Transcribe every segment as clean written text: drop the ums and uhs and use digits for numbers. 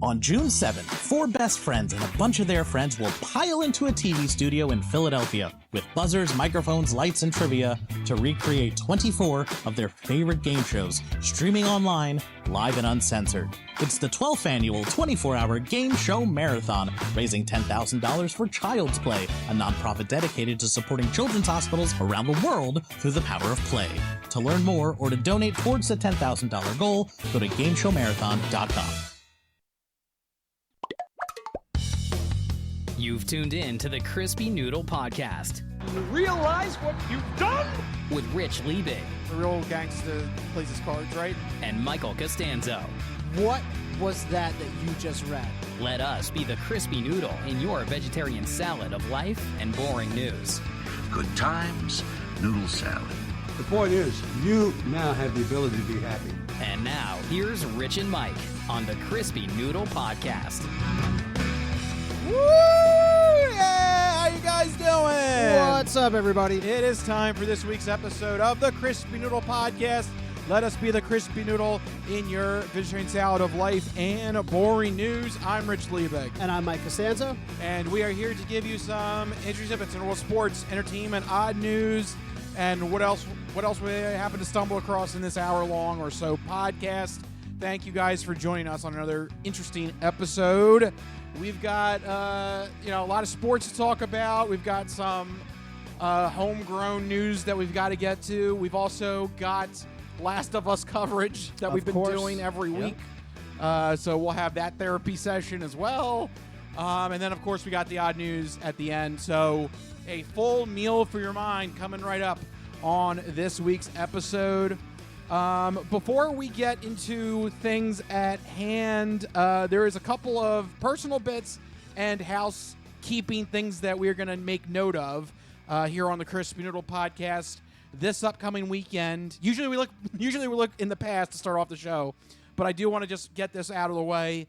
On June 7th, 4 best friends and a bunch of their friends will pile into a TV studio in Philadelphia with buzzers, microphones, lights, and trivia to recreate 24 of their favorite game shows, streaming online, live and uncensored. It's the 12th annual 24-hour game show marathon, raising $10,000 for Child's Play, a nonprofit dedicated to supporting children's hospitals around the world through the power of play. To learn more or to donate towards the $10,000 goal, go to gameshowmarathon.com. You've tuned in to the Crispy Noodle Podcast. You realize what you've done? With Rich Liebig. A real gangster plays his cards, right? And Michael Costanzo. What was that you just read? Let us be the Crispy Noodle in your vegetarian salad of life and boring news. Good times, noodle salad. The point is, you now have the ability to be happy. And now, here's Rich and Mike on the Crispy Noodle Podcast. Woo! Yeah! How you guys doing? What's up, everybody? It is time for this week's episode of the Crispy Noodle Podcast. Let us be the Crispy Noodle in your vegetarian salad of life and boring news. I'm Rich Liebig. And I'm Mike Costanzo. And we are here to give you some interesting tidbits in world sports, entertainment, odd news, and what else we happen to stumble across in this hour-long or so podcast. Thank you guys for joining us on another interesting episode. We've got a lot of sports to talk about. We've got some homegrown news that we've got to get to. We've also got Last of Us coverage that we've been doing every week. So we'll have that therapy session as well. And then, of course, we got the odd news at the end. So a full meal for your mind coming right up on this week's episode. Before we get into things at hand, there is a couple of personal bits and housekeeping things that we're going to make note of here on the Crispy Noodle Podcast this upcoming weekend. Usually we look in the past to start off the show, but I do want to just get this out of the way.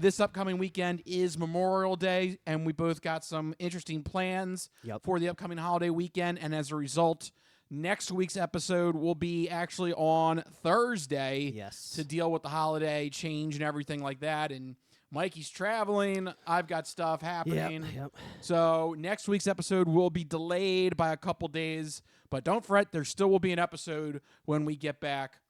This upcoming weekend is Memorial Day, and we both got some interesting plans for the upcoming holiday weekend, and as a result, next week's episode will be actually on Thursday to deal with the holiday change and everything like that. And Mikey's traveling. I've got stuff happening. So next week's episode will be delayed by a couple days. But don't fret, there still will be an episode when we get back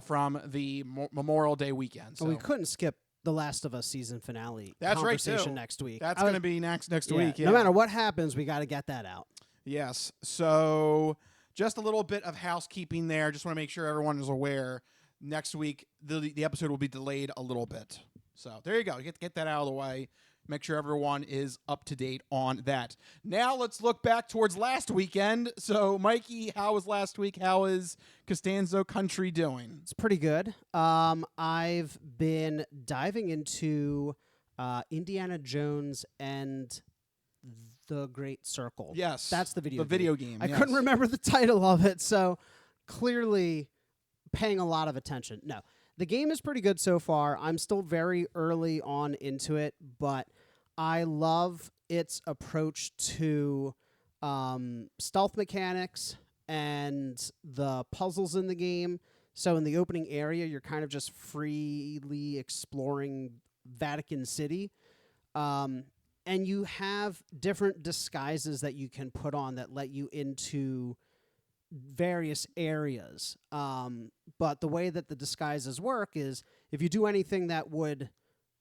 from the Memorial Day weekend. So we couldn't skip the Last of Us season finale conversation next week. That's going to be next week. Yeah. No matter what happens, we got to get that out. Yes. So just a little bit of housekeeping there. Just want to make sure everyone is aware. Next week, the episode will be delayed a little bit. So there you go. Get that out of the way. Make sure everyone is up to date on that. Now let's look back towards last weekend. So, Mikey, how was last week? How is Costanzo Country doing? It's pretty good. I've been diving into Indiana Jones and The Great Circle. Yes. That's the video game. I couldn't remember the title of it, so clearly paying a lot of attention. No, the game is pretty good so far. I'm still very early on into it, but I love its approach to stealth mechanics and the puzzles in the game. So in the opening area, you're kind of just freely exploring Vatican City. And you have different disguises that you can put on that let you into various areas. But the way that the disguises work is if you do anything that would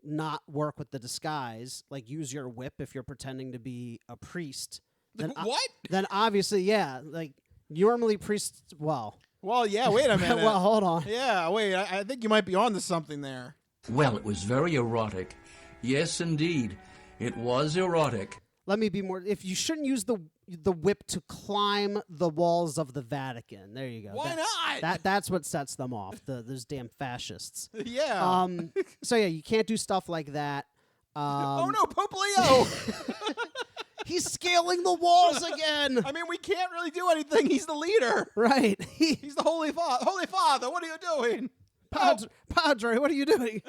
not work with the disguise, like use your whip if you're pretending to be a priest. Then what? Then obviously, yeah, like normally priests, Well, yeah, wait a minute. well, hold on. Yeah, wait, I think you might be on to something there. Well, it was very erotic. Yes, indeed. It was erotic. Let me be more. If you shouldn't use the whip to climb the walls of the Vatican. There you go. Why not? That's what sets them off. Those damn fascists. Yeah. So yeah, you can't do stuff like that. Oh no, Pope Leo! He's scaling the walls again. I mean, we can't really do anything. He's the leader. Right. He's the Holy Father. Holy Father, what are you doing? Padre, what are you doing?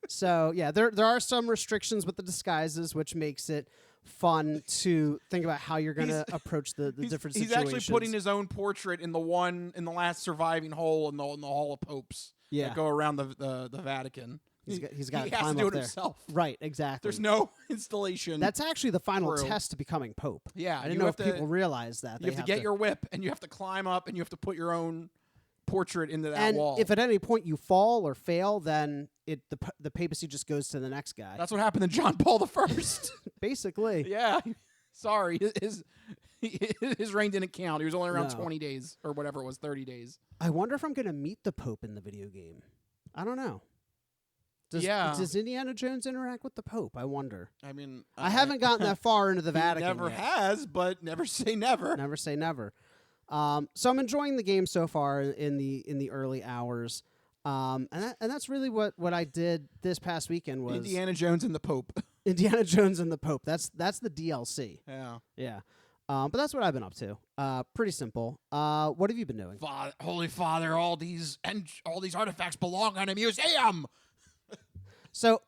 So yeah, there are some restrictions with the disguises, which makes it fun to think about how you're going to approach the different situations. He's actually putting his own portrait in the last surviving hole in the Hall of Popes that go around the Vatican. He's got He to has climb to do up it there. himself. Right, exactly. There's no installation. That's actually the final crew. test to becoming Pope. Yeah, I didn't you know have if to- people realize that. you have to get your whip, and you have to climb up, and you have to put your own portrait into that and wall. if at any point you fall or fail, then the papacy just goes to the next guy. That's what happened to John Paul I. Basically. Yeah. Sorry. His reign didn't count. He was only around No. 20 days or whatever it was, 30 days. I wonder if I'm going to meet the Pope in the video game. I don't know. Does Indiana Jones interact with the Pope? I wonder. I mean, I haven't gotten that far into the he Vatican never yet. has, but never say never. Never say never. So I'm enjoying the game so far in the early hours. And that's really what I did this past weekend was Indiana Jones and the Pope. Indiana Jones and the Pope. That's the DLC. Yeah. Yeah. But that's what I've been up to. Pretty simple. What have you been doing? Holy Father, all these artifacts belong in a museum. So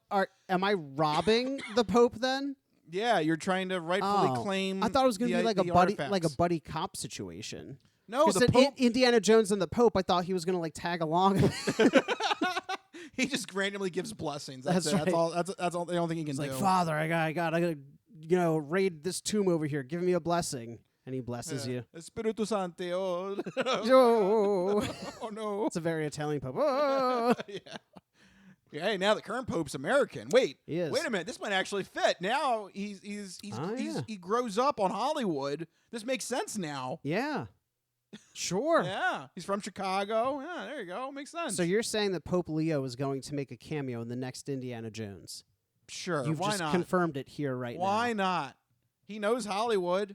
am I robbing the Pope then? Yeah, you're trying to rightfully claim. I thought it was going to be like the a buddy cop situation. No, You the said Pope. Indiana Jones and the Pope. I thought he was going to like tag along. He just randomly gives blessings. That's That's right. all. That's all. The only thing he can He's do. like, Father, I gotta raid this tomb over here. Give me a blessing, and he blesses you. Espiritu Santo. Oh, Oh no. it's a very Italian Pope. Oh. Yeah. Hey, now the current Pope's American. Wait, He is. wait a minute. This might actually fit. Now he grows up on Hollywood. This makes sense now. Yeah, sure. Yeah, he's from Chicago. Yeah, there you go. Makes sense. So you're saying that Pope Leo is going to make a cameo in the next Indiana Jones? sure. You've why just not? confirmed it here right Why now. not? He knows Hollywood.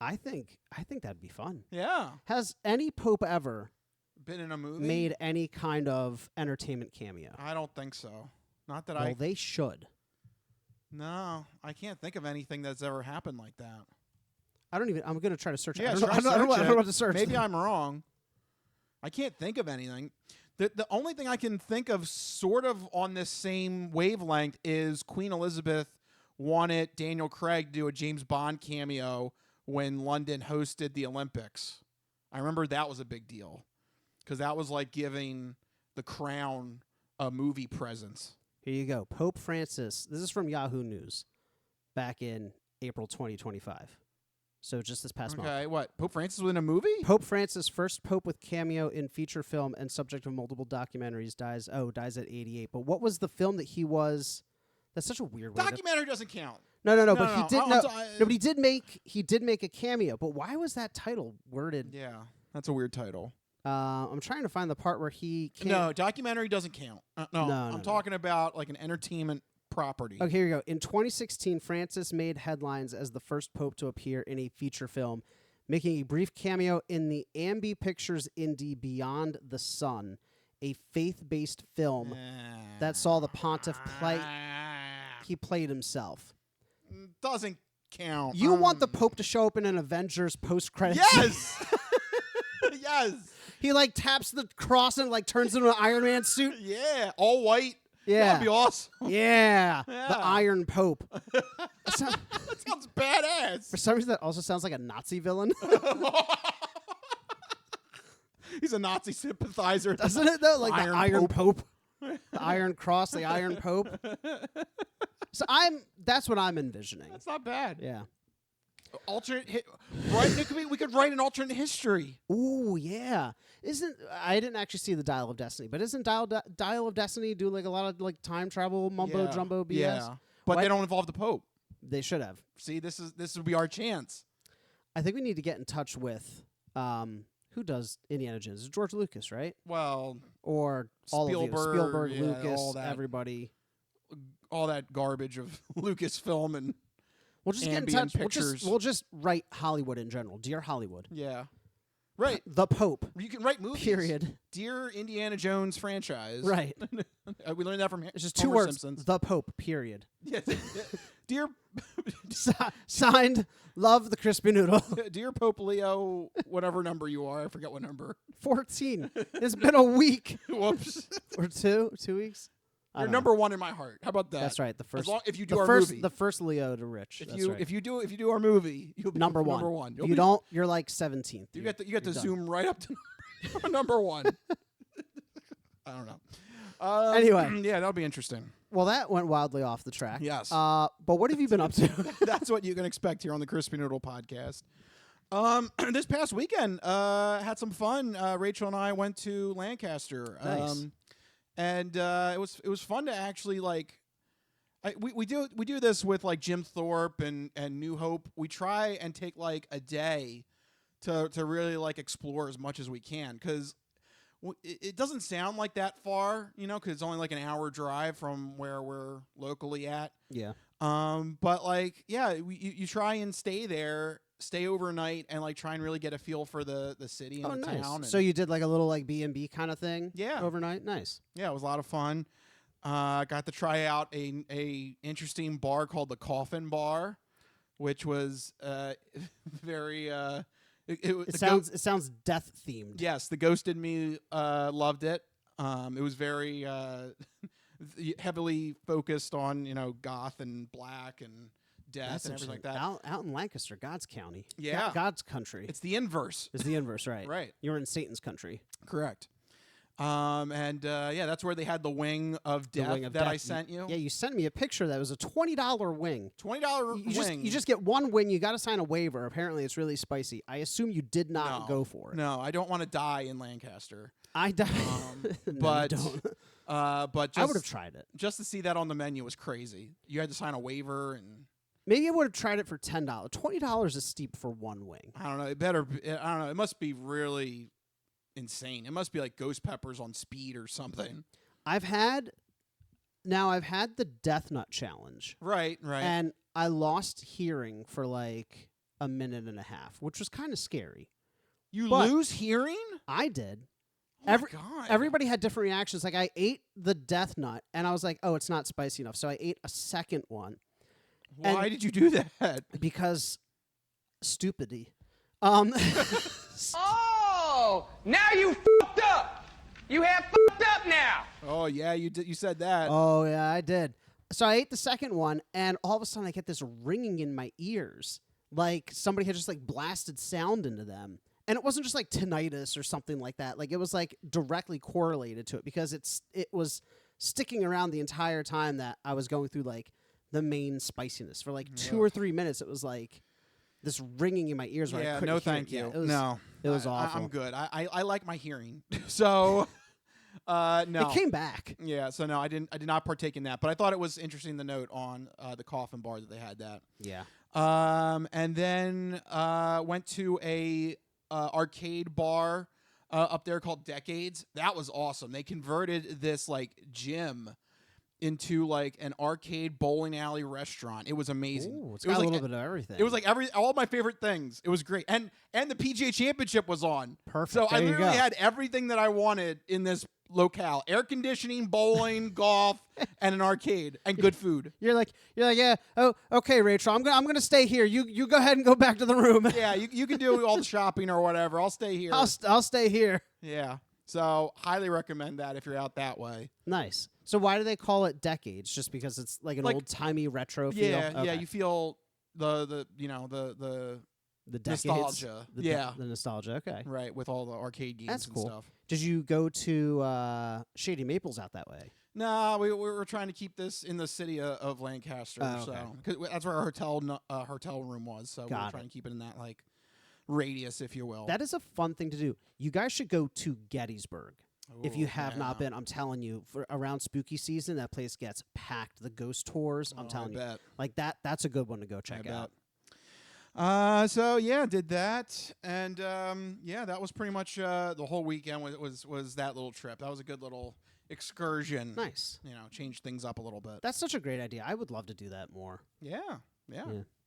I think that'd be fun. Yeah, Has any Pope ever been in a movie. made any kind of entertainment cameo? I don't think so. Not that Well, they should. No, I can't think of anything that's ever happened like that. I'm going to try to search it. Yeah, I don't know what to search. Maybe I'm wrong. I can't think of anything. The only thing I can think of sort of on this same wavelength is Queen Elizabeth wanted Daniel Craig to do a James Bond cameo when London hosted the Olympics. I remember that was a big deal because that was like giving the crown a movie presence. Here you go. Pope Francis. This is from Yahoo News back in April 2025. So just this past month. Okay, what? Pope Francis was in a movie? Pope Francis, first pope with cameo in feature film and subject of multiple documentaries, dies at 88. But what was the film that he was? That's such a weird way. Documentary doesn't count. No. No, But he no, did. I'm No, so- no, but he did make a cameo. But why was that title worded? Yeah, that's a weird title. I'm trying to find the part where he. No, documentary doesn't count. No, No, I'm talking about like an entertainment property. Okay, here we go. In 2016, Francis made headlines as the first pope to appear in a feature film, making a brief cameo in the Ambi Pictures indie Beyond the Sun, a faith-based film that saw the pontiff play. He played himself. Doesn't count. You want the pope to show up in an Avengers post-credits? Yes. Yes. He like taps the cross and like turns into an Iron Man suit. Yeah. All white. Yeah. That'd be awesome. Yeah. Yeah. The Iron Pope. That sounds badass. For some reason, that also sounds like a Nazi villain. He's a Nazi sympathizer. Doesn't it though? Like the Iron Pope. Pope. The Iron Cross, the Iron Pope. So that's what I'm envisioning. That's not bad. Yeah. Alternate we could write an alternate history. Ooh, yeah. I didn't actually see the Dial of Destiny, but isn't Dial of Destiny do like a lot of like time travel mumbo jumbo BS? Yeah. But Why- they don't involve the Pope. They should have. See, this would be our chance. I think we need to get in touch with who does Indiana Jones? It's George Lucas, right? Well, Or all of you. Spielberg, Spielberg, yeah, Lucas, all that. everybody. all that garbage of Lucasfilm and We'll just get in Ambient touch. Pictures. We'll just write Hollywood in general. Dear Hollywood. yeah. Right. The Pope. You can write movies. Period. Dear Indiana Jones franchise. Right. We learned that from It's just Homer two words. Simpsons. The Pope. Period. Yes. Dear Signed, love the crispy noodle. Dear Pope Leo, whatever number you are, I forget what number. 14. It's been a week Whoops. or 2 weeks. I You're don't know. number one in my heart. How about that? That's right. The first. if you do the our first, movie, the first Leo to Rich. That's right. if you do our movie, you'll be number one. Number one. If You'll you be- don't, you're like 17th. You get to You're done. zoom right up to number one. I don't know. Anyway. Yeah, that'll be interesting. Well, that went wildly off the track. Yes. But what have you been up to? That's what you can expect here on the Crispy Noodle podcast. This past weekend, had some fun. Rachel and I went to Lancaster. Nice. And it was fun to actually we do this with like Jim Thorpe and New Hope. We try and take like a day to really like explore as much as we can, because it doesn't sound like that far, because it's only like an hour drive from where we're locally at. Yeah. But like, yeah, you try and stay overnight, and like try and really get a feel for the city and the nice. town. So you did like a little like B&B kind of thing? Yeah. Overnight? Nice. Yeah, it was a lot of fun. Got to try out a interesting bar called the Coffin Bar, which was very. It sounds death themed. Yes, the ghost in me loved it. It was very heavily focused on goth and black and death and everything like that. Out in Lancaster, God's county. Yeah. God's country. It's the inverse. It's the inverse, right? Right. You're in Satan's country. Correct. That's where they had the wing of death that I sent you. Yeah, you sent me a picture that was a $20 wing. $20 wing. You just get one wing. You got to sign a waiver. Apparently, it's really spicy. I assume you did not go for it. No, I don't want to die in Lancaster. I died. But I would have tried it. Just to see that on the menu was crazy. You had to sign a waiver, and maybe I would have tried it for $10. $20 is steep for one wing. I don't know. I don't know. It must be really insane. It must be like ghost peppers on speed or something. I've had the Death Nut challenge. Right. And I lost hearing for like a minute and a half, which was kind of scary. You But lose hearing? I did. Oh my God. Everybody had different reactions. Like I ate the Death Nut and I was like, oh, it's not spicy enough. So I ate a second one. Why did you do that? Because stupidity. Oh, now you fucked up. You have fucked up now. Oh yeah, you did. You said that. Oh yeah, I did. So I ate the second one, and all of a sudden I get this ringing in my ears, like somebody had just like blasted sound into them. And it wasn't just like tinnitus or something like that. Like it was like directly correlated to it, because it was sticking around the entire time that I was going through like the main spiciness. For like 2 or 3 minutes, it was like this ringing in my ears. Where I couldn't no, hear thank it. you. Yeah, it was awful. I'm good. I like my hearing, so no. It came back. Yeah, so no, I did not partake in that, but I thought it was interesting to note on the Coffin Bar that they had that. Yeah. And then went to a arcade bar up there called Decades. That was awesome. They converted this like gym into like an arcade bowling alley restaurant. It was amazing. Ooh, it's it was got like a little bit of everything. It was like all my favorite things. It was great. And the PGA Championship was on. Perfect. So I There you literally go. had everything that I wanted in this locale: air conditioning, bowling, golf, and an arcade, and good food. You're like, yeah. Oh, okay, Rachel. I'm gonna stay here. You go ahead and go back to the room. Yeah, you can do all the shopping or whatever. I'll stay here. I'll stay here. Yeah. So highly recommend that if you're out that way. Nice. So why do they call it Decades? Just because it's like an old timey retro feel? Yeah, Okay. yeah. You feel the decades, nostalgia. The nostalgia. Okay. Right, with all the arcade games That's and cool. stuff. Did you go to Shady Maples out that way? No, we were trying to keep this in the city of Lancaster. Oh, okay. So 'cause that's where our hotel room was. So we were trying to keep it in that like radius, if you will. That is a fun thing to do. You guys should go to Gettysburg. If you Ooh, have yeah. not been, I'm telling you, for around spooky season, that place gets packed. The ghost tours, I'm telling you. Bet. Like that's a good one to go check out. So yeah, did that, and that was pretty much the whole weekend. Was that little trip? That was a good little excursion. Nice. Change things up a little bit. That's such a great idea. I would love to do that more. Yeah. Yeah.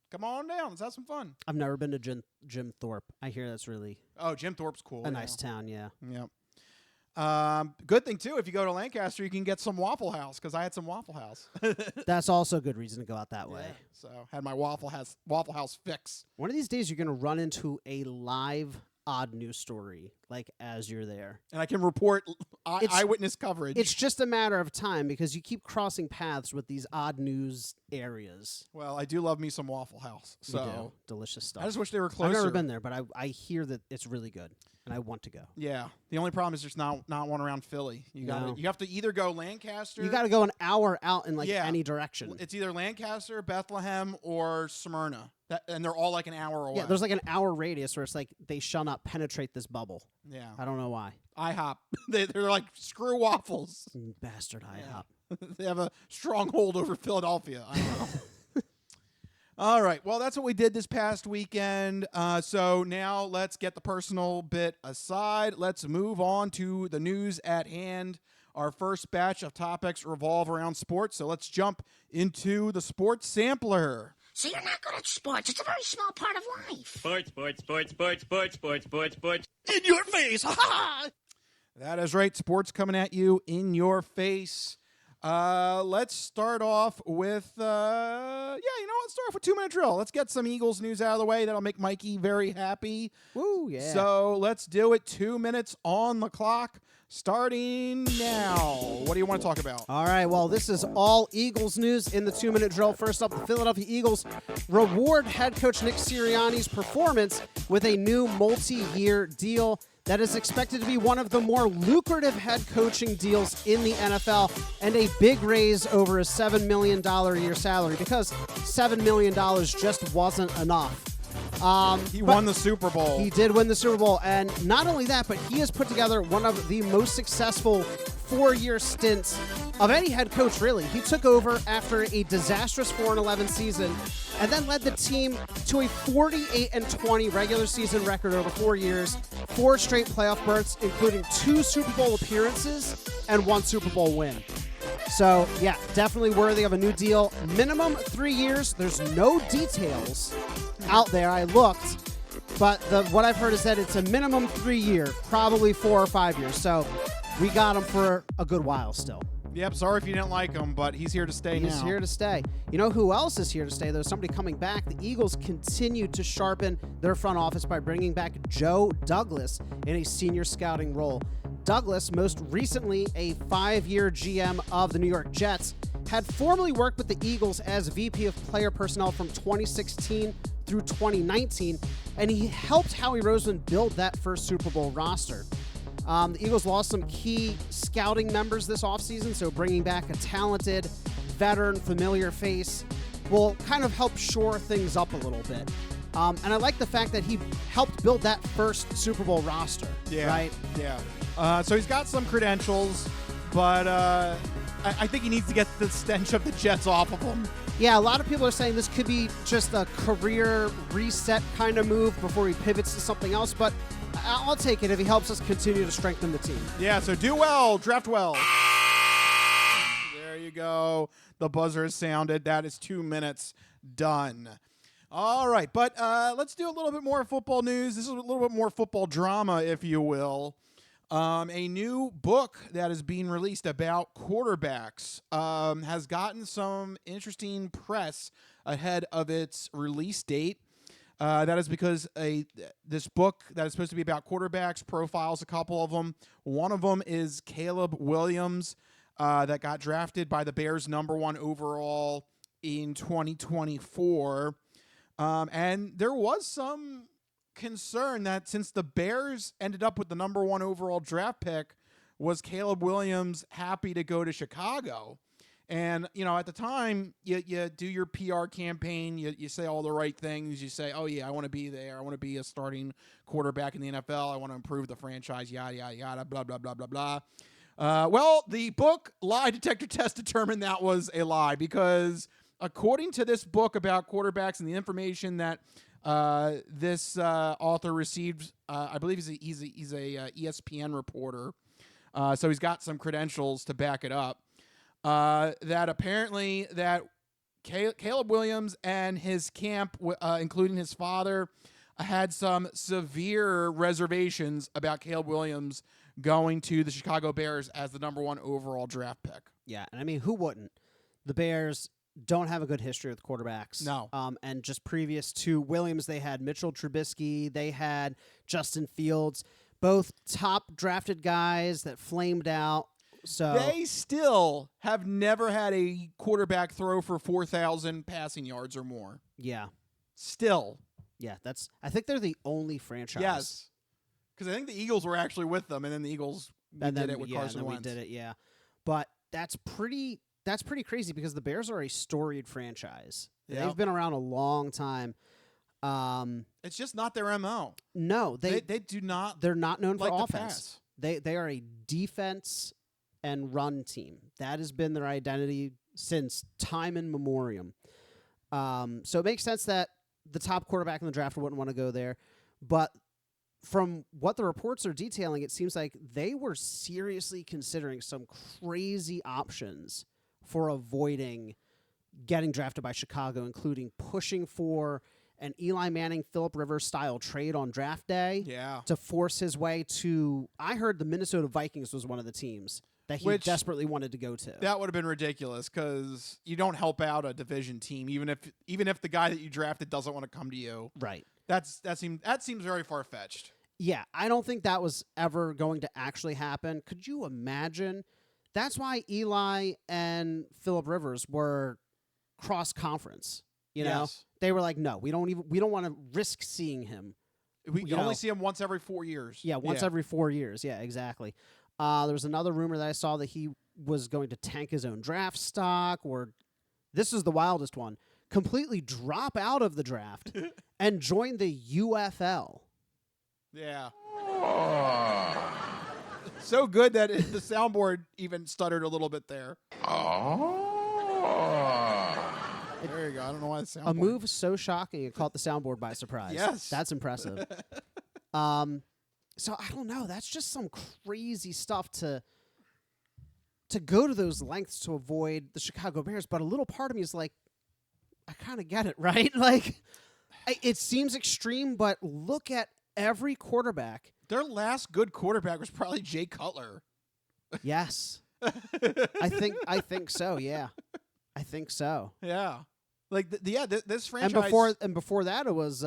Come on down. Let's have some fun. I've never been to Jim Thorpe. I hear that's really Jim Thorpe's cool. a nice town. Yeah. Yep. Good thing too. If you go to Lancaster, you can get some Waffle House, because I had some Waffle House. That's also a good reason to go out that way. Yeah. So had my Waffle House fix. One of these days, you're going to run into a live odd news story like as you're there. And I can report eyewitness coverage. It's just a matter of time because you keep crossing paths with these odd news areas. Well, I do love me some Waffle House. You So do. Delicious stuff. I just wish they were closer. I've never been there, but I hear that it's really good, and I want to go. Yeah. The only problem is there's not one around Philly. You have to either go Lancaster. You got to go an hour out in Yeah. any direction. It's either Lancaster, Bethlehem, or Smyrna. And they're all like an hour away. Yeah, there's like an hour radius where it's like they shall not penetrate this bubble. Yeah. I don't know why. IHOP. They're like, screw waffles. Bastard IHOP. They have a stronghold over Philadelphia. I don't know. All right. Well, that's what we did this past weekend. So now let's get the personal bit aside. Let's move on to the news at hand. Our first batch of topics revolve around sports. So let's jump into the sports sampler. So you're not good at sports. It's a very small part of life. Sports. In your face! Ha ha! That is right. Sports coming at you in your face. Let's start off with, let's start off with 2-minute drill. Let's get some Eagles news out of the way. That'll make Mikey very happy. Woo, yeah. So let's do it. 2 minutes on the clock, starting now. What do you want to talk about? All right, well, this is all Eagles news in the 2-minute drill. First up, the Philadelphia Eagles reward head coach Nick Sirianni's performance with a new multi-year deal that is expected to be one of the more lucrative head coaching deals in the NFL, and a big raise over a $7 million a year salary, because $7 million just wasn't enough. He won the Super Bowl. He did win the Super Bowl, and not only that, but he has put together one of the most successful 4-year stints of any head coach, really. He took over after a disastrous 4-11 season and then led the team to a 48-20 regular season record over 4 years, 4 straight playoff berths, including 2 Super Bowl appearances and 1 Super Bowl win. So, yeah, definitely worthy of a new deal. Minimum 3 years. There's no details out there. I looked, but what I've heard is that it's a minimum 3 year, probably 4 or 5 years. So we got him for a good while still. Yep, sorry if you didn't like him, but he's here to stay now. He's here to stay. You know who else is here to stay, though? Somebody coming back. The Eagles continue to sharpen their front office by bringing back Joe Douglas in a senior scouting role. Douglas, most recently a 5-year GM of the New York Jets, had formerly worked with the Eagles as VP of player personnel from 2016 through 2019, and he helped Howie Roseman build that first Super Bowl roster. The Eagles lost some key scouting members this offseason, so bringing back a talented, veteran, familiar face will kind of help shore things up a little bit. And I like the fact that he helped build that first Super Bowl roster. Yeah, right? Yeah. So he's got some credentials, but I think he needs to get the stench of the Jets off of him. Yeah, a lot of people are saying this could be just a career reset kind of move before he pivots to something else, but I'll take it if he helps us continue to strengthen the team. Yeah, so do well, draft well. There you go. The buzzer has sounded. That is 2 minutes done. All right, but let's do a little bit more football news. This is a little bit more football drama, if you will. A new book that is being released about quarterbacks has gotten some interesting press ahead of its release date. That is because this book that is supposed to be about quarterbacks profiles a couple of them. One of them is Caleb Williams, that got drafted by the Bears #1 overall in 2024. And there was some concern that since the Bears ended up with the #1 overall draft pick, was Caleb Williams happy to go to Chicago? And, at the time, you do your PR campaign, you say all the right things, you say, oh, yeah, I want to be there, I want to be a starting quarterback in the NFL, I want to improve the franchise, yada, yada, yada, blah, blah, blah, blah, blah. Well, the book lie detector test determined that was a lie, because according to this book about quarterbacks and the information that this author received, I believe he's a ESPN reporter, so he's got some credentials to back it up. That apparently that Caleb Williams and his camp, including his father, had some severe reservations about Caleb Williams going to the Chicago Bears as the #1 overall draft pick. Yeah, and I mean, who wouldn't? The Bears don't have a good history with quarterbacks. No. And just previous to Williams, they had Mitchell Trubisky, they had Justin Fields. both top drafted guys that flamed out. So They still have never had a quarterback throw for 4,000 passing yards or more. yeah. Still. Yeah, I think they're the only franchise. Yes. Because I think the Eagles were actually with them, and then the Eagles did it with Carson and then Wentz. we did it, yeah. But that's pretty crazy because the Bears are a storied franchise. Yeah. They've been around a long time. It's just not their MO. No, They do not. they're not known like for to offense. They are a defense and run team. That has been their identity since time in memoriam. So it makes sense that the top quarterback in the draft wouldn't want to go there. But from what the reports are detailing, it seems like they were seriously considering some crazy options for avoiding getting drafted by Chicago, including pushing for an Eli Manning, Phillip Rivers style trade on draft day Yeah. to force his way to. I heard the Minnesota Vikings was one of the teams that he Which- desperately wanted to go to. That would have been ridiculous because you don't help out a division team, even if the guy that you drafted doesn't want to come to you. Right. That seems very far fetched. Yeah, I don't think that was ever going to actually happen. Could you imagine? That's why Eli and Phillip Rivers were cross conference. You know, Yes. they were like, no, we don't want to risk seeing him. We You can only know. see him once every 4 years. Yeah, once every 4 years. Yeah, exactly. There was another rumor that I saw that he was going to tank his own draft stock, or this is the wildest one, completely drop out of the draft and join the UFL. Yeah. So good that the soundboard even stuttered a little bit there. There you go. I don't know why the soundboard. A move so shocking it caught the soundboard by surprise. Yes. That's impressive. So I don't know. That's just some crazy stuff to go to those lengths to avoid the Chicago Bears. But a little part of me is like, I kind of get it, right? Like, it seems extreme, but look at every quarterback. Their last good quarterback was probably Jay Cutler. Yes, I think so. Yeah, I think so. Yeah. Like, this franchise. And before that, it was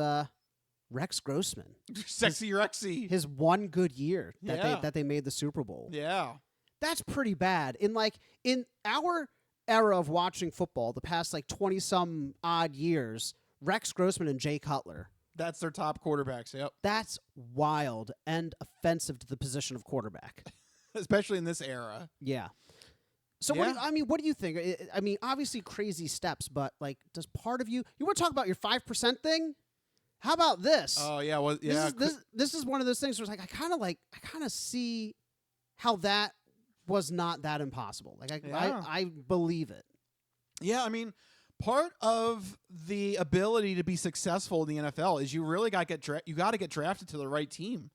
Rex Grossman. Sexy Rexy. His one good year Yeah. that they made the Super Bowl. Yeah. That's pretty bad. In our era of watching football, the past 20 some odd years, Rex Grossman and Jay Cutler. That's their top quarterbacks. Yep. That's wild and offensive to the position of quarterback. Especially in this era. Yeah. So Yeah. what do you think? I mean, obviously crazy steps, but does part of you want to talk about your 5% thing? How about this? Oh yeah. Well, yeah. This is one of those things where it's I kind of see how that was not that impossible. I believe it. Yeah, I mean, part of the ability to be successful in the NFL is you really got to get drafted to the right team.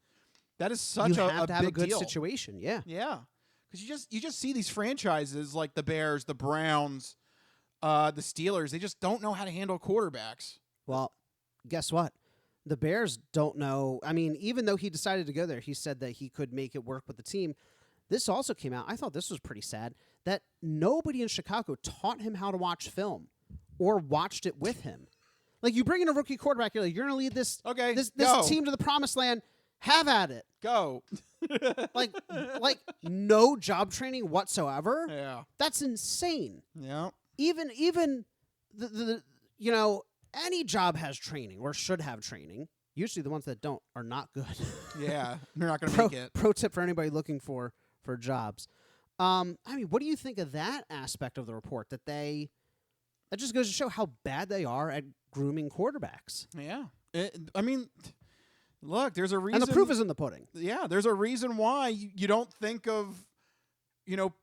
That is such you a have to have a big good deal. situation. Yeah. Yeah, because you just see these franchises like the Bears, the Browns, the Steelers. They just don't know how to handle quarterbacks. Well, guess what? The Bears don't know. I mean, even though he decided to go there, he said that he could make it work with the team. This also came out. I thought this was pretty sad that nobody in Chicago taught him how to watch film or watched it with him. Like, you bring in a rookie quarterback, you're going to lead this go. team to the promised land. Have at it. Go. like no job training whatsoever. Yeah. That's insane. Yeah. Even the any job has training or should have training. Usually the ones that don't are not good. Yeah. They're not going to make it. Pro tip for anybody looking for jobs. I mean, what do you think of that aspect of the report that just goes to show how bad they are at grooming quarterbacks? Yeah. I mean, look, there's a reason. And the proof is in the pudding. Yeah, there's a reason why you don't think of,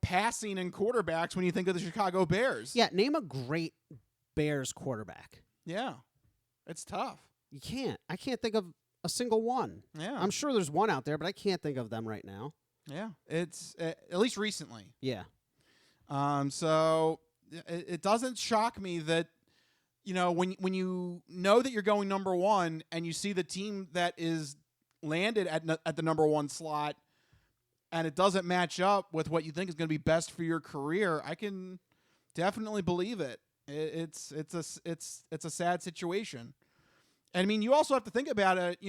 passing and quarterbacks when you think of the Chicago Bears. Yeah, name a great Bears quarterback. Yeah. It's tough. You can't. I can't think of a single one. Yeah. I'm sure there's one out there, but I can't think of them right now. Yeah. It's at least recently. Yeah. So it doesn't shock me that, when you know that you're going number one and you see the team that is landed at the number one slot and it doesn't match up with what you think is going to be best for your career, I can definitely believe it. It's a sad situation. And I mean, you also have to think about it,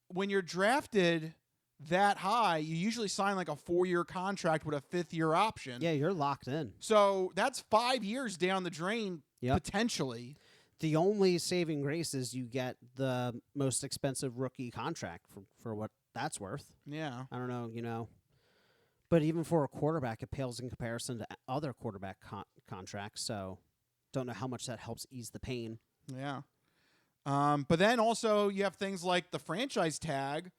when you're drafted that high, you usually sign like a 4-year contract with a 5th-year option. Yeah, you're locked in. So that's 5 years down the drain, Yep. potentially. The only saving grace is you get the most expensive rookie contract for what that's worth. Yeah. I don't know, But even for a quarterback, it pales in comparison to other quarterback contracts. So don't know how much that helps ease the pain. Yeah. But then also you have things like the franchise tag.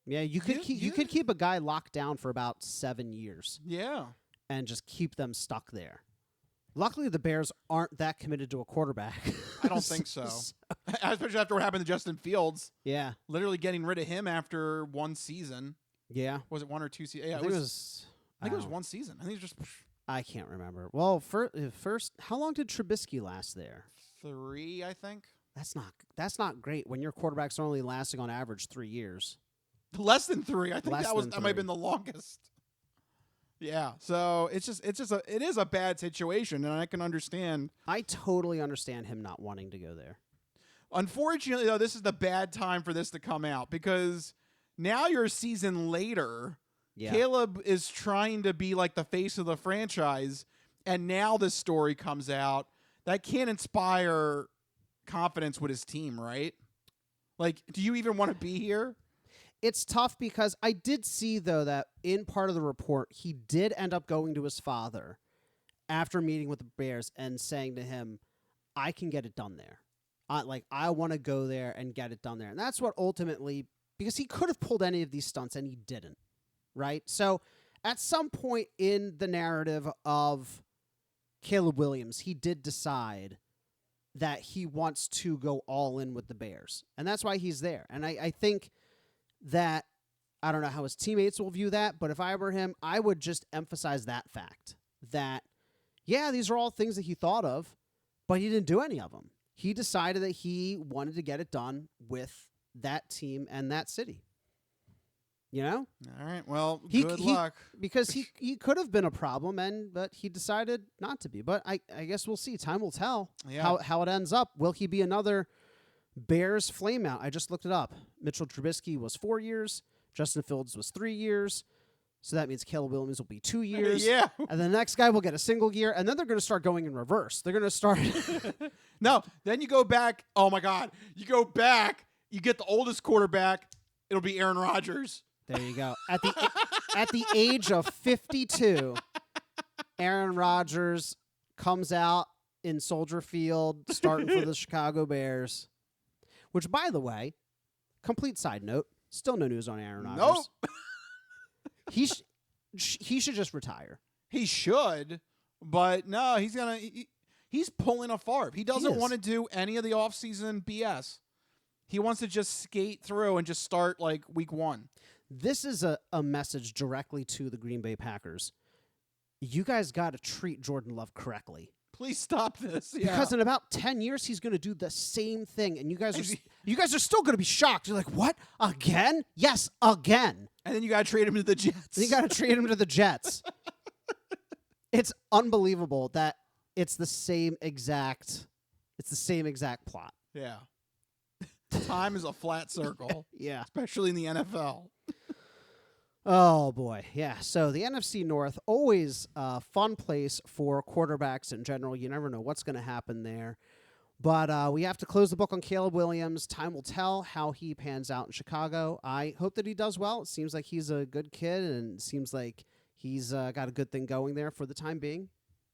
Yeah, you could keep a guy locked down for about 7 years. Yeah. And just keep them stuck there. Luckily, the Bears aren't that committed to a quarterback. I don't think so. Especially after what happened to Justin Fields. Yeah. Literally getting rid of him after 1 season. Yeah. Was it 1 or 2 seasons? Yeah, I think it was 1 season. I think it was just... I can't remember. Well, first, how long did Trubisky last there? 3, I think. That's not great when your quarterback's only lasting on average 3 years. Less than 3. I think that might have been the longest. Yeah. So it is a bad situation, and I can understand. I totally understand him not wanting to go there. Unfortunately, though, this is the bad time for this to come out because now you're a season later. Yeah. Caleb is trying to be like the face of the franchise, and now this story comes out. That can't inspire confidence with his team, right? Like, do you even want to be here? It's tough because I did see, though, that in part of the report, he did end up going to his father after meeting with the Bears and saying to him, I can get it done there. I want to go there and get it done there. And that's what ultimately, because he could have pulled any of these stunts and he didn't, right? So at some point in the narrative of Caleb Williams, he did decide that he wants to go all in with the Bears. And that's why he's there. And I think that, I don't know how his teammates will view that, but if I were him, I would just emphasize that fact that, yeah, these are all things that he thought of, but he didn't do any of them. He decided that he wanted to get it done with that team and that city. You know? All right. Well, good luck. Because he could have been a problem, but he decided not to be. But I guess we'll see. Time will tell how it ends up. Will he be another Bears flameout? I just looked it up. Mitchell Trubisky was 4 years. Justin Fields was 3 years. So that means Caleb Williams will be 2 years. Yeah. And the next guy will get a single year. And then they're going to start going in reverse. They're going to start. No, then you go back. Oh, my God. You go back. You get the oldest quarterback. It'll be Aaron Rodgers. There you go. At the age of 52, Aaron Rodgers comes out in Soldier Field starting for the Chicago Bears. Which, by the way, complete side note, still no news on Aaron Rodgers. Nope. He should just retire. He should, but no, he's pulling a Favre. He doesn't want to do any of the offseason BS. He wants to just skate through and just start like week 1. This is a message directly to the Green Bay Packers. You guys got to treat Jordan Love correctly. Please stop this. Yeah. Because in about 10 years, he's going to do the same thing, and you guys are still going to be shocked. You're like, what? Again? Yes, again. And then you got to trade him to the Jets. You got to trade him to the Jets. It's unbelievable that it's the same exact plot. Yeah. Time is a flat circle. Yeah. Especially in the NFL. Oh, boy. Yeah. So the NFC North, always a fun place for quarterbacks in general. You never know what's going to happen there. But we have to close the book on Caleb Williams. Time will tell how he pans out in Chicago. I hope that he does well. It seems like he's a good kid, and it seems like he's got a good thing going there for the time being.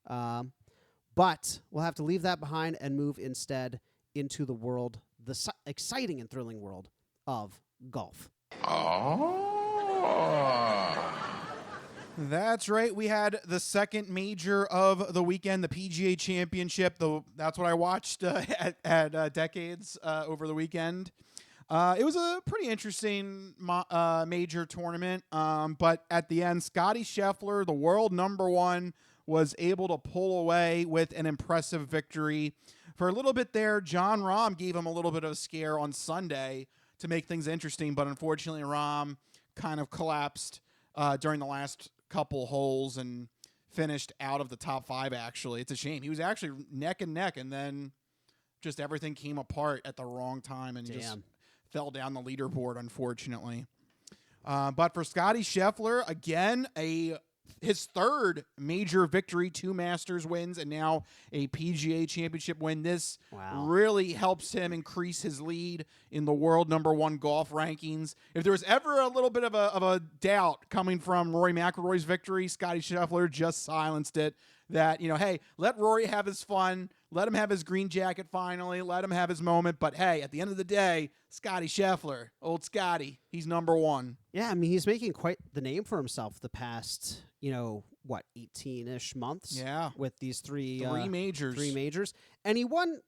But we'll have to leave that behind and move instead into the world, the exciting and thrilling world of golf. Oh. That's right. We had the second major of the weekend, the PGA Championship. That's what I watched at Decades over the weekend. It was a pretty interesting major tournament, but at the end, Scottie Scheffler, the world #1, was able to pull away with an impressive victory. For a little bit there, Jon Rahm gave him a little bit of a scare on Sunday to make things interesting, but unfortunately, Rahm kind of collapsed during the last couple holes and finished out of the top 5, actually. It's a shame. He was actually neck and neck, and then just everything came apart at the wrong time, and he just fell down the leaderboard, unfortunately. But for Scotty Scheffler, again, his third major victory, 2 Masters wins, and now a PGA Championship win. This really helps him increase his lead in the world #1 golf rankings. If there was ever a little bit of a doubt coming from Rory McIlroy's victory, Scotty Scheffler just silenced it. That, hey, let Rory have his fun. Let him have his green jacket finally. Let him have his moment. But, hey, at the end of the day, Scotty Scheffler, old Scotty, he's #1. Yeah, I mean, he's making quite the name for himself the past, 18-ish months. Yeah. With these three majors. 3 majors. And he won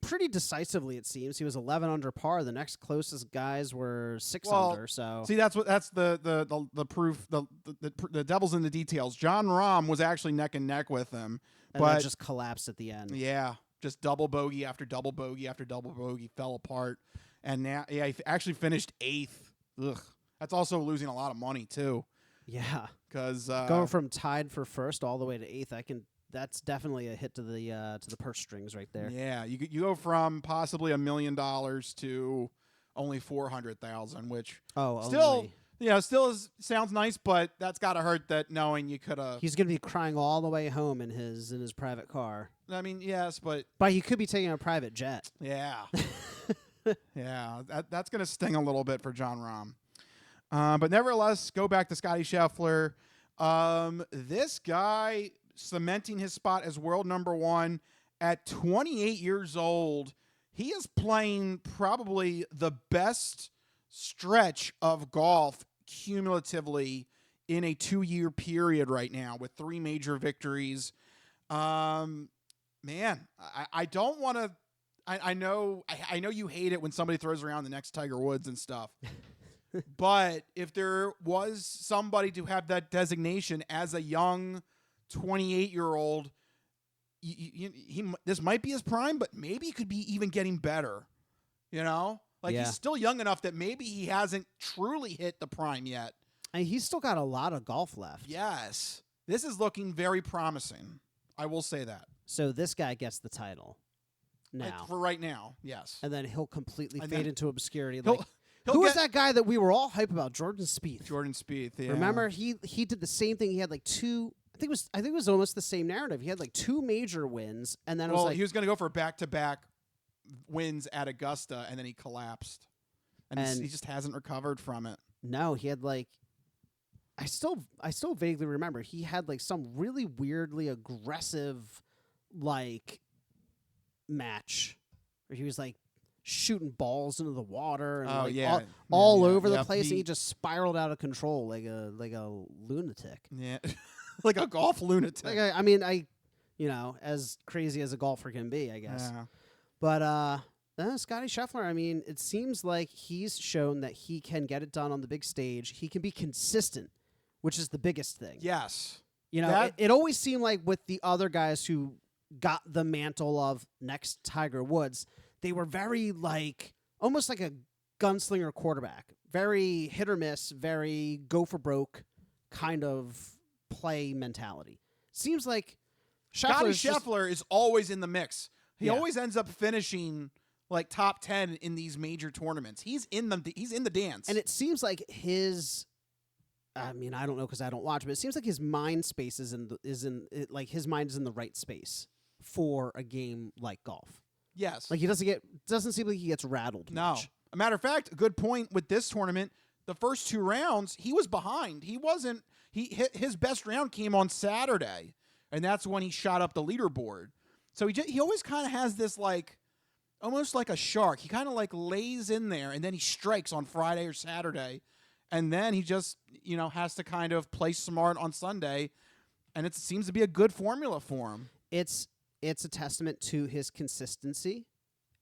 pretty decisively, it seems. He was 11 under par. The next closest guys were 6 under. So see, that's the proof. The devil's in the details. John Rahm was actually neck and neck with him, but that just collapsed at the end. Yeah, just double bogey after double bogey after double bogey, fell apart, and now he actually finished 8th. Ugh, that's also losing a lot of money too. Yeah, because going from tied for first all the way to 8th, that's definitely a hit to the purse strings right there. Yeah, you go from possibly $1 million to only 400,000, which still sounds nice, but that's got to hurt. That knowing you could have. He's gonna be crying all the way home in his private car. I mean, yes, but he could be taking a private jet. Yeah, yeah, that's gonna sting a little bit for John Rahm. But nevertheless, go back to Scotty Scheffler. This guy cementing his spot as world #1 at 28 years old. He is playing probably the best stretch of golf cumulatively in a 2-year period right now with 3 major victories. Man, I don't want to. I know you hate it when somebody throws around the next Tiger Woods and stuff. But if there was somebody to have that designation as a young 28-year-old, this might be his prime, but maybe he could be even getting better. He's still young enough that maybe he hasn't truly hit the prime yet. And he's still got a lot of golf left. Yes. This is looking very promising. I will say that. So this guy gets the title now. For right now, yes. And then he'll completely fade into obscurity. Who was that guy that we were all hype about? Jordan Spieth. Jordan Spieth, yeah. Remember, he did the same thing. He had 2. I think it was almost the same narrative. He had 2 major wins, and then he was going to go for back-to-back wins at Augusta, and then he collapsed, and he just hasn't recovered from it. No, he had I still vaguely remember he had some really weirdly aggressive match where he was shooting balls into the water and all over the place, and he just spiraled out of control like a lunatic. Yeah, like a golf lunatic. As crazy as a golfer can be, I guess. Yeah. But Scotty Scheffler, it seems like he's shown that he can get it done on the big stage. He can be consistent, which is the biggest thing. Yes. It always seemed like with the other guys who got the mantle of next Tiger Woods, they were very almost like a gunslinger quarterback. Very hit or miss, very go for broke kind of play mentality. Seems like Scotty Scheffler is always in the mix. He always ends up finishing top 10 in these major tournaments. He's in the dance. And it seems like his I don't know because I don't watch, but it seems like his mind space his mind is in the right space for a game like golf. Yes. He doesn't seem like he gets rattled much. A matter of fact, a good point with this tournament, the first 2 rounds, he was behind. His best round came on Saturday, and that's when he shot up the leaderboard. So he always kind of has this almost like a shark. He kind of lays in there, and then he strikes on Friday or Saturday, and then he just has to kind of play smart on Sunday, and it seems to be a good formula for him. It's a testament to his consistency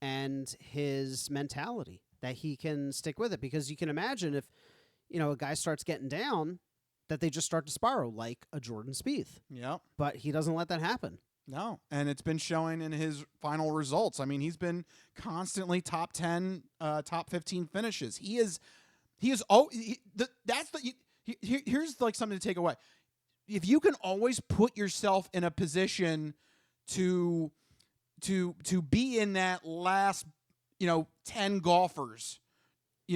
and his mentality that he can stick with it, because you can imagine if a guy starts getting down that they just start to spiral like a Jordan Spieth. Yeah, but he doesn't let that happen. No, and it's been showing in his final results. He's been constantly top 10, top 15 finishes. Here's something to take away. If you can always put yourself in a position to be in that last 10 golfers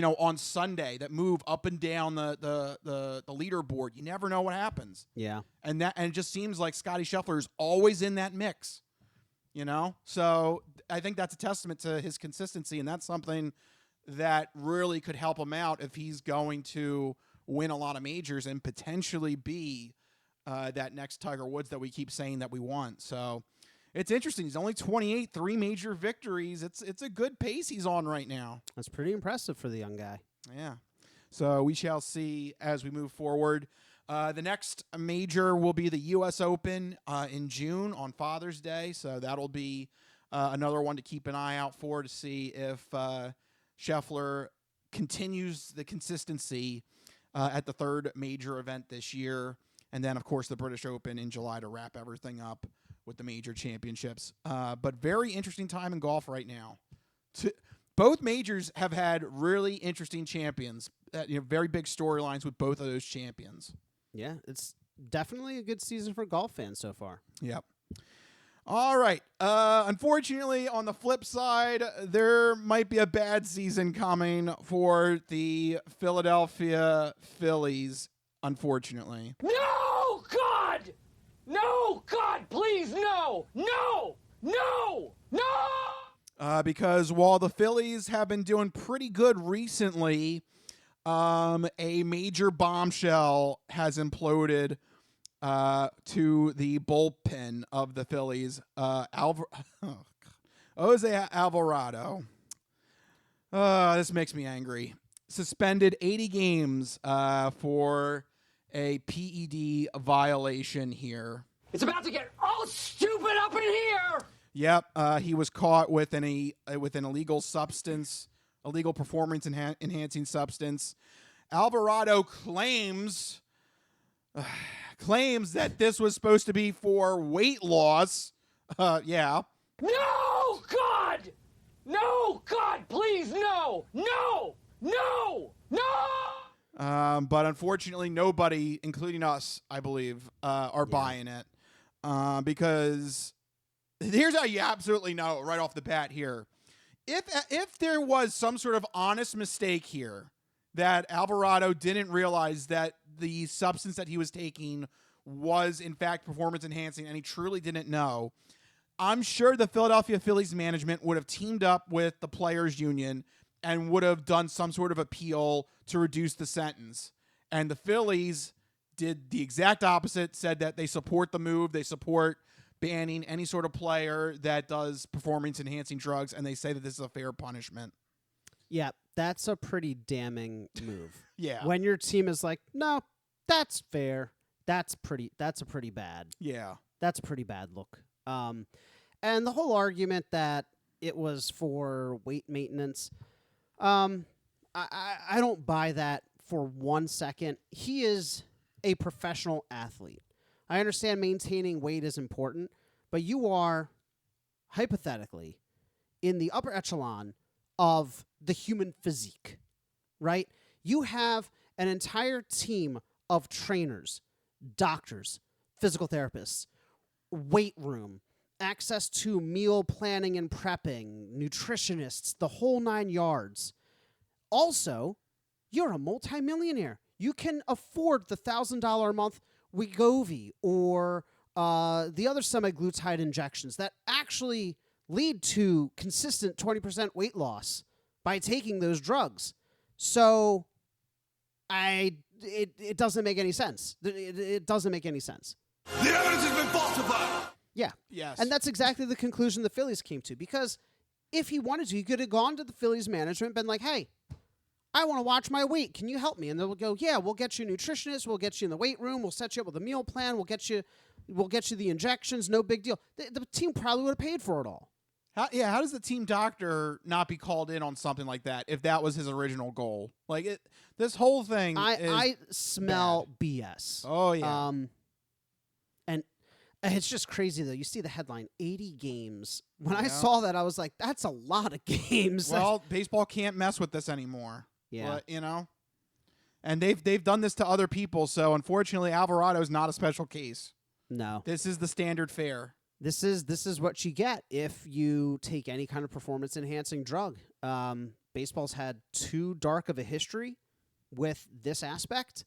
on Sunday that move up and down the leaderboard. You never know what happens. Yeah. And it just seems like Scotty Scheffler is always in that mix. So I think that's a testament to his consistency, and that's something that really could help him out if he's going to win a lot of majors and potentially be that next Tiger Woods that we keep saying that we want. So it's interesting. He's only 28, 3 major victories. It's a good pace he's on right now. That's pretty impressive for the young guy. Yeah. So we shall see as we move forward. The next major will be the U.S. Open in June on Father's Day. So that'll be another one to keep an eye out for to see if Scheffler continues the consistency at the third major event this year. And then, of course, the British Open in July to wrap everything up with the major championships. But very interesting time in golf right now. Both majors have had really interesting champions. Very big storylines with both of those champions. Yeah, it's definitely a good season for golf fans so far. Yep. All right. Unfortunately, on the flip side, there might be a bad season coming for the Philadelphia Phillies, unfortunately. No, God! No, God, please, no! No! No! No! Because while the Phillies have been doing pretty good recently, a major bombshell has imploded to the bullpen of the Phillies. Jose Alvarado. This makes me angry. Suspended 80 games for a PED violation here. It's about to get all stupid up in here! Yep, he was caught with an illegal substance, illegal performance enhancing substance. Alvarado claims that this was supposed to be for weight loss. Yeah. No, God! No, God, please, no! No! No! No! But unfortunately, nobody, including us, I believe, are buying it. Because here's how you absolutely know right off the bat here. If there was some sort of honest mistake here, that Alvarado didn't realize that the substance that he was taking was, in fact, performance enhancing, and he truly didn't know, I'm sure the Philadelphia Phillies management would have teamed up with the players' union and would have done some sort of appeal to reduce the sentence. And the Phillies did the exact opposite, said that they support the move, they support banning any sort of player that does performance-enhancing drugs, and they say that this is a fair punishment. Yeah, that's a pretty damning move. Yeah. When your team is like, no, that's fair. That's a pretty bad. Yeah. That's a pretty bad look. And the whole argument that it was for weight maintenance, I don't buy that for 1 second. He is a professional athlete. I understand maintaining weight is important, but you are, hypothetically, in the upper echelon of the human physique, right? You have an entire team of trainers, doctors, physical therapists, weight room, access to meal planning and prepping, nutritionists, the whole 9 yards. Also, you're a multimillionaire. You can afford the $1,000 a month Wegovy or the other semaglutide injections that actually lead to consistent 20% weight loss by taking those drugs. So it doesn't make any sense. It doesn't make any sense. The evidence has been falsified. Yeah. Yes. And that's exactly the conclusion the Phillies came to, because if he wanted to, he could have gone to the Phillies management and been like, hey, I want to watch my weight. Can you help me? And they'll go, yeah, we'll get you a nutritionist. We'll get you in the weight room. We'll set you up with a meal plan. We'll get you the injections. No big deal. The team probably would have paid for it all. How does the team doctor not be called in on something like that if that was his original goal? Like, this whole thing I smell bad. BS. Oh, yeah. And it's just crazy, though. You see the headline, 80 games. When I saw that, I was like, that's a lot of games. Well, baseball can't mess with this anymore. Yeah. But, and they've done this to other people, so unfortunately Alvarado is not a special case. No. This is the standard fare. This is what you get if you take any kind of performance-enhancing drug. baseball's had too dark of a history with this aspect.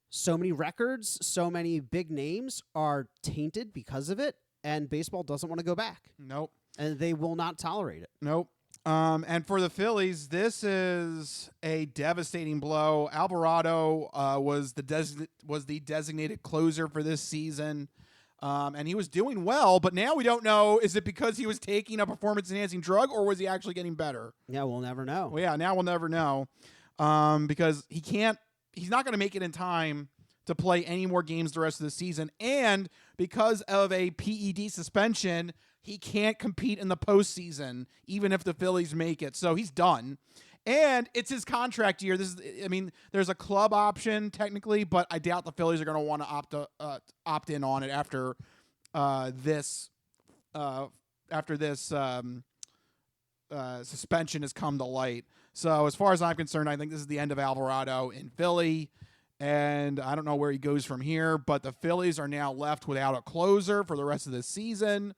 So many records, so many big names are tainted because of it, and baseball doesn't want to go back. Nope. And they will not tolerate it. Nope. And for the Phillies, this is a devastating blow. Alvarado was the designated closer for this season, and he was doing well. But now we don't know: is it because he was taking a performance-enhancing drug, or was he actually getting better? Yeah, we'll never know. Well, yeah, now we'll never know, because he's not going to make it in time to play any more games the rest of the season, and because of a PED suspension, he can't compete in the postseason, even if the Phillies make it. So he's done. And it's his contract year. There's a club option technically, but I doubt the Phillies are going to want to opt in on it after this suspension has come to light. So as far as I'm concerned, I think this is the end of Alvarado in Philly. And I don't know where he goes from here, but the Phillies are now left without a closer for the rest of the season.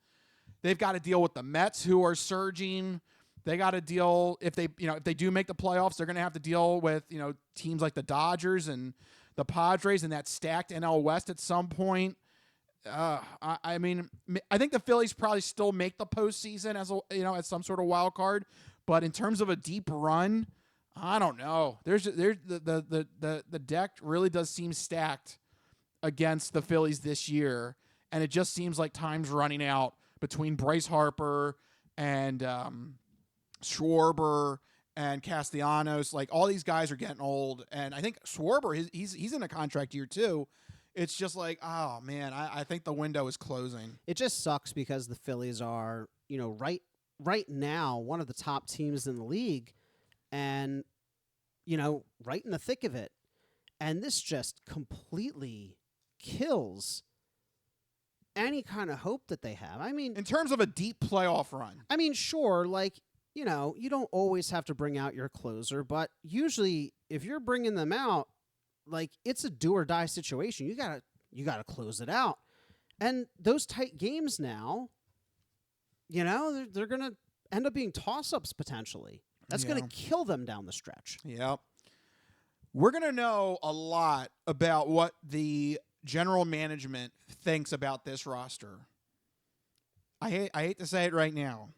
They've got to deal with the Mets, who are surging. They got to deal if they do make the playoffs, they're going to have to deal with teams like the Dodgers and the Padres and that stacked NL West at some point. I think the Phillies probably still make the postseason as some sort of wild card, but in terms of a deep run, I don't know. The deck really does seem stacked against the Phillies this year, and it just seems like time's running out between Bryce Harper and Schwarber and Castellanos. Like, all these guys are getting old, and I think Schwarber, he's in a contract year too. It's just like, oh man, I think the window is closing. It just sucks because the Phillies are, right now one of the top teams in the league, and right in the thick of it, and this just completely kills any kind of hope that they have. I mean, in terms of a deep playoff run. I mean, sure, you don't always have to bring out your closer, but usually if you're bringing them out, it's a do or die situation. You gotta close it out. And those tight games now, they're gonna end up being toss-ups potentially. That's gonna kill them down the stretch. Yep. We're gonna know a lot about what the general management thinks about this roster. I hate to say it right now,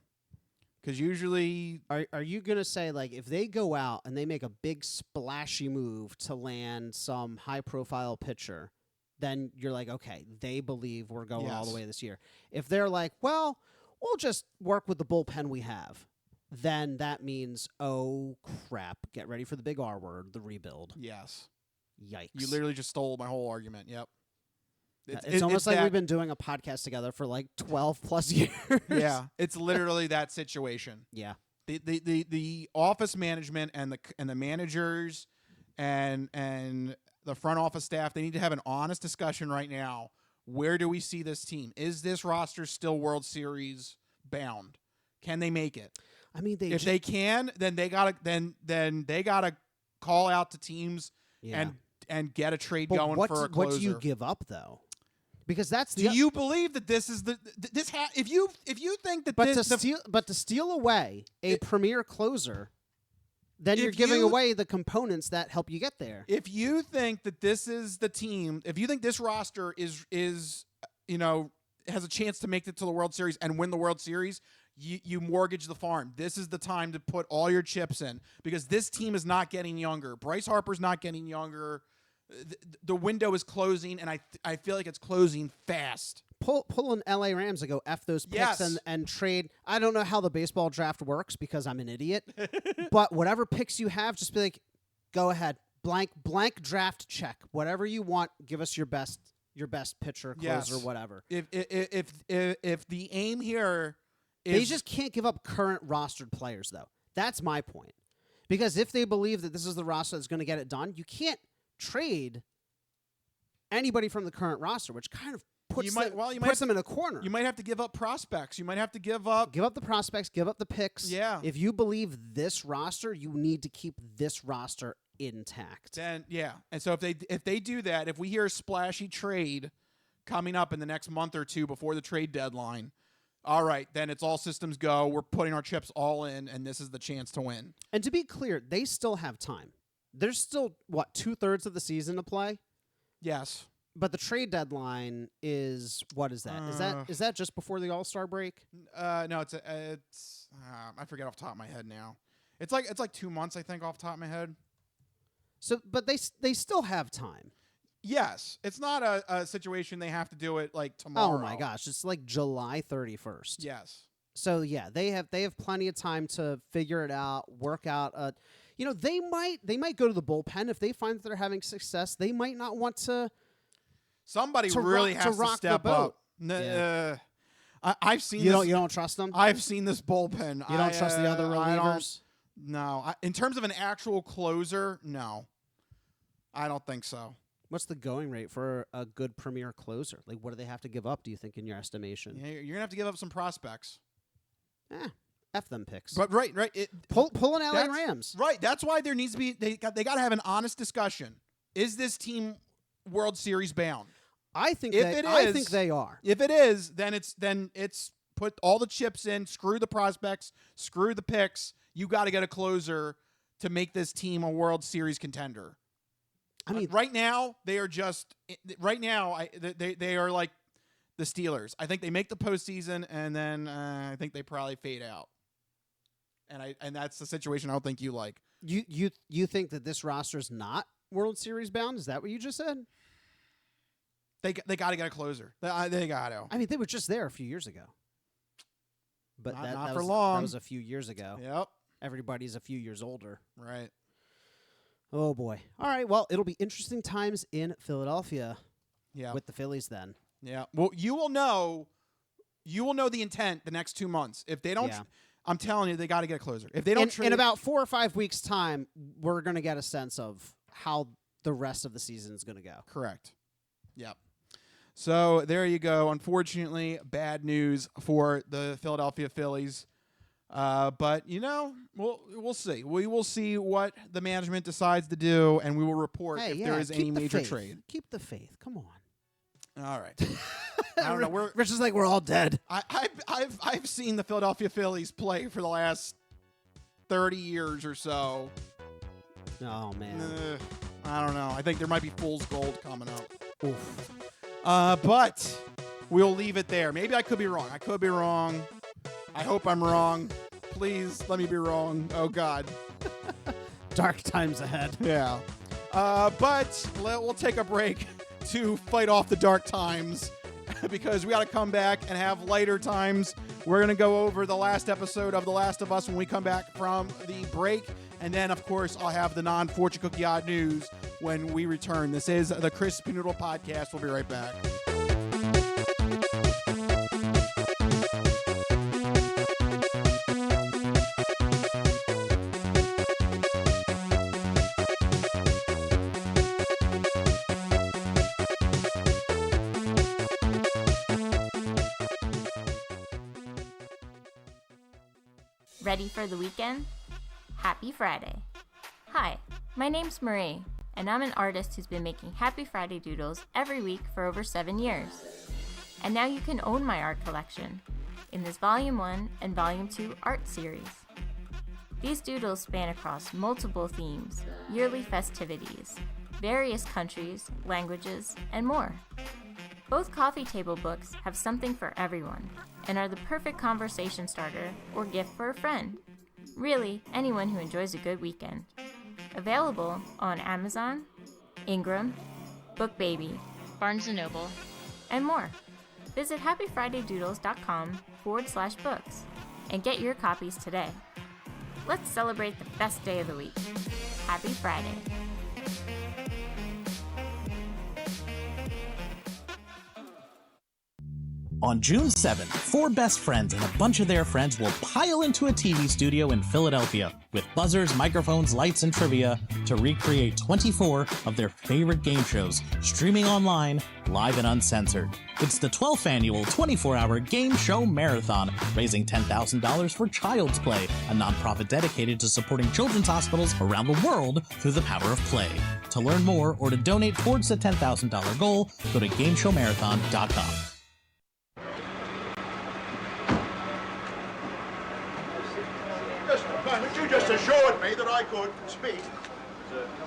because usually... Are you going to say, if they go out and they make a big splashy move to land some high-profile pitcher, then you're like, okay, they believe we're going all the way this year. If they're like, well, we'll just work with the bullpen we have, then that means, oh, crap, get ready for the big R word, the rebuild. Yes. Yikes. You literally just stole my whole argument. Yep. It's almost like we've been doing a podcast together for 12 plus years. Yeah, it's literally that situation. Yeah. The office management and the managers and the front office staff, they need to have an honest discussion right now. Where do we see this team? Is this roster still World Series bound? Can they make it? I mean, if they can, then they gotta call out to teams and get a trade going for a closer. What do you give up though? Because that's do you believe that this is if you think that to steal away a premier closer, then you're giving away the components that help you get there. If you think that this is the team, if you think this roster is has a chance to make it to the World Series and win the World Series, you mortgage the farm. This is the time to put all your chips in, because this team is not getting younger. Bryce Harper's not getting younger. The window is closing, and I feel like it's closing fast. Pull an LA Rams and go F those picks and trade. I don't know how the baseball draft works because I'm an idiot. But whatever picks you have, just be like, go ahead. Blank draft check. Whatever you want, give us your best pitcher, closer, whatever. If the aim here is... They just can't give up current rostered players, though. That's my point. Because if they believe that this is the roster that's going to get it done, you can't trade anybody from the current roster, which kind of puts them in a corner. You might have to give up prospects. You might have to give up the prospects, give up the picks. Yeah. If you believe this roster, you need to keep this roster intact. Then and so if they do that, if we hear a splashy trade coming up in the next month or two before the trade deadline, all right, then it's all systems go. We're putting our chips all in, and this is the chance to win. And to be clear, they still have time. There's still, 2/3 of the season to play? Yes. But the trade deadline is, what is that? Is that just before the All-Star break? No, it's I forget off the top of my head now. It's like 2 months, I think, off the top of my head. So, but they still have time. Yes, it's not a situation they have to do it like tomorrow. Oh my gosh, it's like July 31st. Yes. So yeah, they have plenty of time to figure it out, work out. They might go to the bullpen if they find that they're having success. They might not want to. Somebody to really rock, has to rock to step the boat. up. Yeah. I've seen You this. don't trust them. I've seen this bullpen. You don't trust the other relievers. No, in terms of an actual closer, no, I don't think so. What's the going rate for a good premier closer? Like, what do they have to give up, do you think, in your estimation? Yeah, you're gonna have to give up some prospects. F them picks. But right. Pull an LA Rams. Right. That's why there needs to be they got to have an honest discussion. Is this team World Series bound? I think I think they are. If it is, then it's put all the chips in, screw the prospects, screw the picks. You got to get a closer to make this team a World Series contender. I mean, right now they are just they are like the Steelers. I think they make the postseason, and then I think they probably fade out. And that's the situation I don't think you like. You think that this roster is not World Series bound? Is that what you just said? They got to get a closer. They got to. I mean, they were just there a few years ago. But not for for long. That was a few years ago. Yep. Everybody's a few years older. Right. Oh, boy. All right. Well, it'll be interesting times in Philadelphia with the Phillies then. Yeah. Well, you will know the intent the next 2 months. If they don't, I'm telling you, they got to get a closer. If they don't, in about 4 or 5 weeks' time, we're going to get a sense of how the rest of the season is going to go. Correct. Yep. So there you go. Unfortunately, bad news for the Philadelphia Phillies. But we'll see. We will see what the management decides to do, and we will report if there is any major trade. Keep the faith. Come on. All right. I don't know. Rich is like we're all dead. I've seen the Philadelphia Phillies play for the last 30 years or so. Oh man. I don't know. I think there might be fool's gold coming up. Oof. But we'll leave it there. Maybe I could be wrong. I hope I'm wrong. Please let me be wrong. Oh, God. Dark times ahead. Yeah. But we'll take a break to fight off the dark times because we got to come back and have lighter times. We're going to go over the last episode of The Last of Us when we come back from the break. And then, of course, I'll have the non-fortune cookie odd news when we return. This is the Crispy Noodle Podcast. We'll be right back. Ready for the weekend? Happy Friday. Hi, my name's Marie, and I'm an artist who's been making Happy Friday doodles every week for over 7 years. And now you can own my art collection in this Volume 1 and Volume 2 art series. These doodles span across multiple themes, yearly festivities, various countries, languages, and more. Both coffee table books have something for everyone and are the perfect conversation starter or gift for a friend. Really, anyone who enjoys a good weekend. Available on Amazon, Ingram, BookBaby, Barnes & Noble, and more. Visit happyfridaydoodles.com/books and get your copies today. Let's celebrate the best day of the week. Happy Friday. On June 7th, 4 best friends and a bunch of their friends will pile into a TV studio in Philadelphia with buzzers, microphones, lights, and trivia to recreate 24 of their favorite game shows, streaming online, live and uncensored. It's the 12th annual 24-hour game show marathon, raising $10,000 for Child's Play, a nonprofit dedicated to supporting children's hospitals around the world through the power of play. To learn more or to donate towards the $10,000 goal, go to gameshowmarathon.com. moment. You just assured me that I could speak.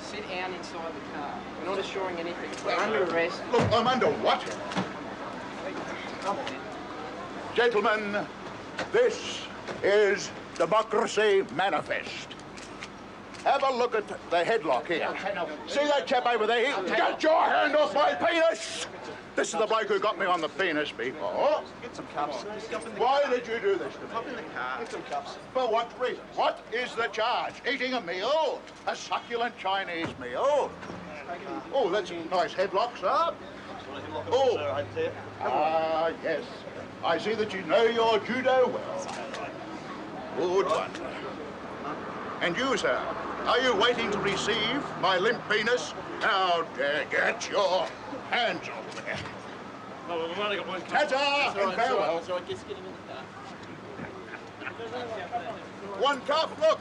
Sit down inside the car. We're not assuring anything. We're under arrest. Look, I'm under what? Come on. Gentlemen, this is Democracy Manifest. Have a look at the headlock here. See that chap over there? Get your hand off my penis! This is the bloke who got me on the penis before. Get some cups. Why did you do this to me? Hop in the car. Get some cups. For what reason? What is the charge? Eating a meal? A succulent Chinese meal? Oh, that's a nice headlock, sir. Oh, yes. I see that you know your judo well. Good one. And you, sir, are you waiting to receive my limp penis? Now, get your hands off there. No, we've only got one cup. Ta-ta and farewell. So I guess get him in the car. One cup, look.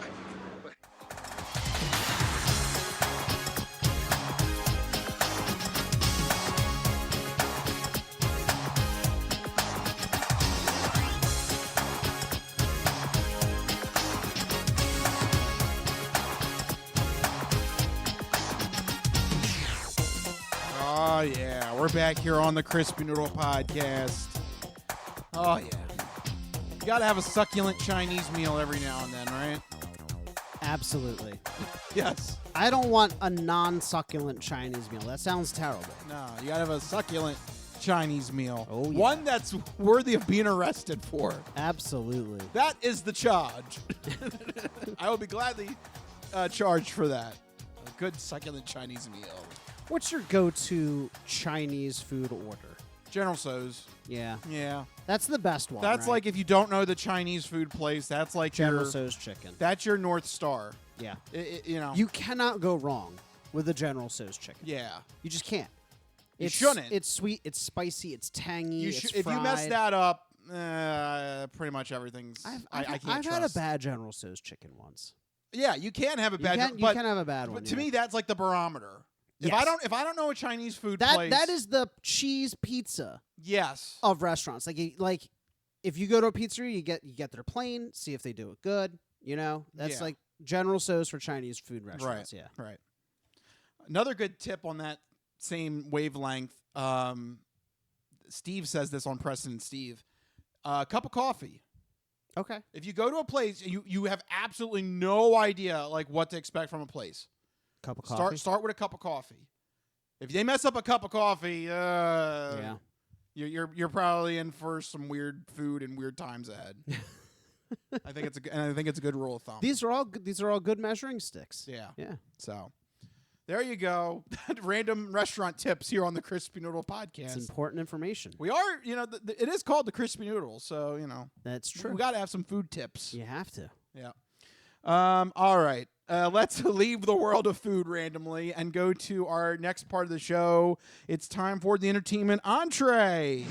Oh, yeah. We're back here on the Crispy Noodle Podcast. Oh, yeah. You got to have a succulent Chinese meal every now and then, right? Absolutely. Yes. I don't want a non-succulent Chinese meal. That sounds terrible. No, you got to have a succulent Chinese meal. Oh, yeah. One that's worthy of being arrested for. Absolutely. That is the charge. I will be gladly charged for that. A good succulent Chinese meal. What's your go-to Chinese food order? General Tso's. Yeah. Yeah. That's the best one. That's right? like if you don't know the Chinese food place, that's like General your Tso's chicken. That's your North Star. Yeah. You know. You cannot go wrong with the General Tso's chicken. Yeah. You just can't. You shouldn't. It's sweet, it's spicy, it's tangy, it's fried. If you mess that up, pretty much everything's. I can't I've trust. had a bad General Tso's chicken once. Yeah, you can have a bad. You can have a bad one. But to me, that's like the barometer. If I don't know a Chinese food place, that is the cheese pizza. Yes. Of restaurants, like if you go to a pizzeria, you get their plain, see if they do it good. You know, that's like General Tso's for Chinese food restaurants. Right. Yeah. Right. Another good tip on that same wavelength. Steve says this on Preston and Steve. A cup of coffee. Okay. If you go to a place, you have absolutely no idea like what to expect from a place. Cup of coffee. Start with a cup of coffee. If they mess up a cup of coffee, you're probably in for some weird food and weird times ahead. I think it's a good rule of thumb. These are all good measuring sticks. Yeah. Yeah. So there you go. Random restaurant tips here on the Crispy Noodle Podcast. It's important information. We are, it is called the Crispy Noodle, so that's true. We got to have some food tips. You have to. Yeah. All right. Let's leave the world of food randomly and go to our next part of the show. It's time for the entertainment entree.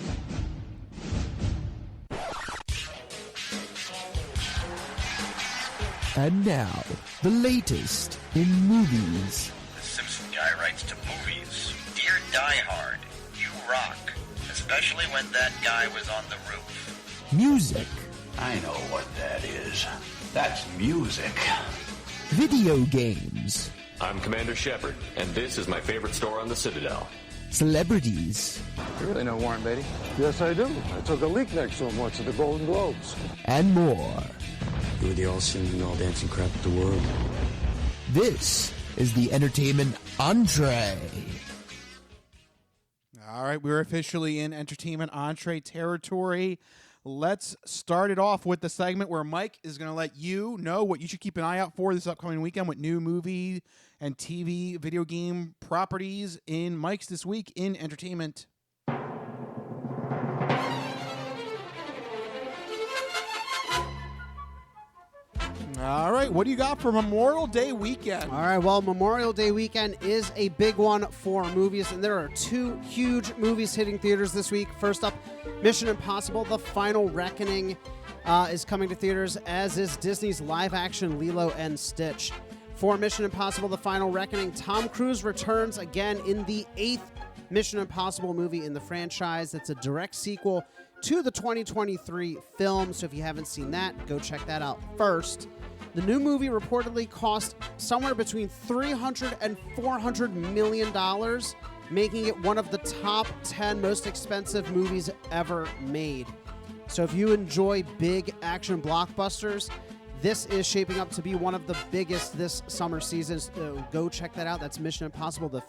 And now, the latest in movies. The Simpson guy writes to movies. Dear Die Hard, you rock. Especially when that guy was on the roof. Music. I know what that is. That's music. Video games. I'm Commander Shepard, and this is my favorite store on the Citadel. Celebrities. You really know Warren Beatty? Yes, I do. I took a leak next to him once at the Golden Globes. And more. You were the all-singing, all-dancing crap of the world. This is the entertainment entree. All right, we're officially in entertainment entree territory. Let's start it off with the segment where Mike is going to let you know what you should keep an eye out for this upcoming weekend with new movie and TV video game properties in Mike's This Week in Entertainment. All right, what do you got for Memorial Day weekend? All right, well, Memorial Day weekend is a big one for movies, and there are two huge movies hitting theaters this week. First up, Mission Impossible: The Final Reckoning is coming to theaters, as is Disney's live-action Lilo and Stitch. For Mission Impossible: The Final Reckoning, Tom Cruise returns again in the 8th Mission Impossible movie in the franchise. It's a direct sequel to the 2023 film, so if you haven't seen that, go check that out first. The new movie reportedly cost somewhere between $300 and $400 million, making it one of the top 10 most expensive movies ever made. So if you enjoy big action blockbusters, this is shaping up to be one of the biggest this summer season. Go check that out. That's Mission Impossible, the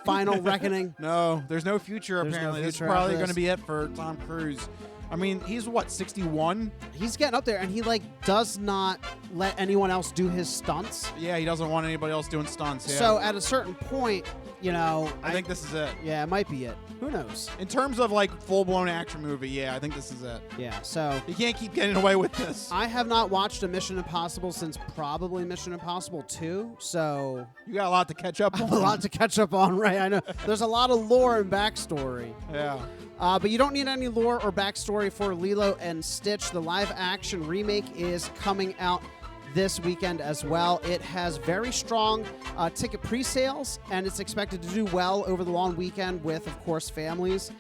Final Reckoning. No, there's no future apparently. No This is future probably after going to this. be it for Tom Cruise. I mean, he's what, 61? He's getting up there, and he does not let anyone else do his stunts. Yeah, he doesn't want anybody else doing stunts. Yeah. So at a certain point, I think this is it. Yeah, it might be it. Who knows? In terms of full-blown action movie, yeah, I think this is it. Yeah, so You can't keep getting away with this. I have not watched a Mission Impossible since probably Mission Impossible 2, so You got a lot to catch up on. a lot to catch up on, right? I know. There's a lot of lore and backstory. Yeah. But you don't need any lore or backstory for Lilo and Stitch. The live-action remake is coming out this weekend as well. It has very strong ticket pre-sales, and it's expected to do well over the long weekend with, of course, families.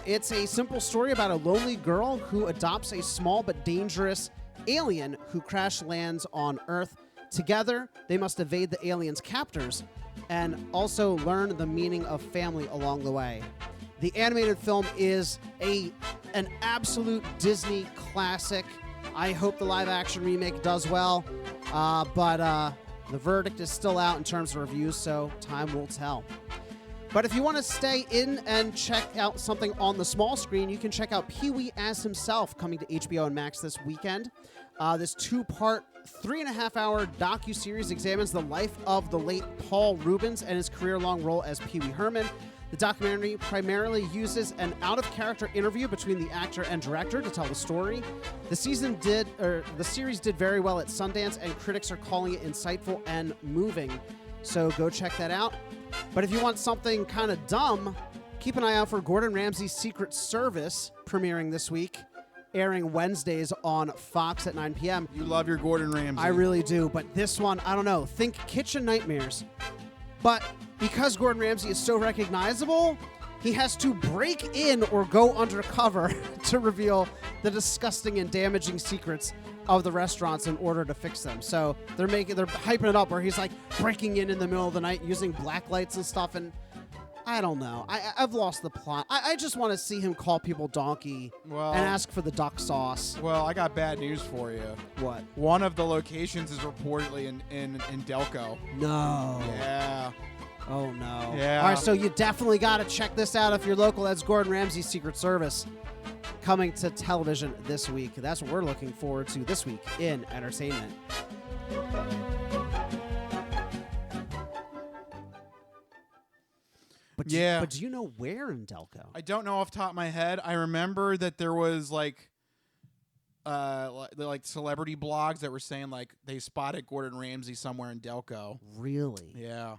It's a simple story about a lonely girl who adopts a small but dangerous alien who crash lands on Earth. Together, they must evade the alien's captors and also learn the meaning of family along the way. The animated film is an absolute Disney classic. I hope the live-action remake does well, but the verdict is still out in terms of reviews, so time will tell. But if you want to stay in and check out something on the small screen, you can check out Pee-wee as himself, coming to HBO and Max this weekend. This 2-part, 3.5-hour docuseries examines the life of the late Paul Reubens and his career-long role as Pee-wee Herman. The documentary primarily uses an out-of-character interview between the actor and director to tell the story. The series did very well at Sundance, and critics are calling it insightful and moving. So go check that out. But if you want something kind of dumb, keep an eye out for Gordon Ramsay's Secret Service premiering this week, airing Wednesdays on Fox at 9 p.m. You love your Gordon Ramsay. I really do, but this one, I don't know. Think Kitchen Nightmares. But because Gordon Ramsay is so recognizable, he has to break in or go undercover to reveal the disgusting and damaging secrets of the restaurants in order to fix them. So they're hyping it up where he's breaking in the middle of the night using black lights and stuff, and I don't know. I've lost the plot. I just want to see him call people donkey and ask for the duck sauce. Well, I got bad news for you. What? One of the locations is reportedly in Delco. No. Yeah. Oh, no. Yeah. All right, so you definitely got to check this out if you're local. That's Gordon Ramsay's Secret Service coming to television this week. That's what we're looking forward to this week in entertainment. But do you know where in Delco? I don't know off the top of my head. I remember that there was celebrity blogs that were saying they spotted Gordon Ramsay somewhere in Delco. Really? Yeah.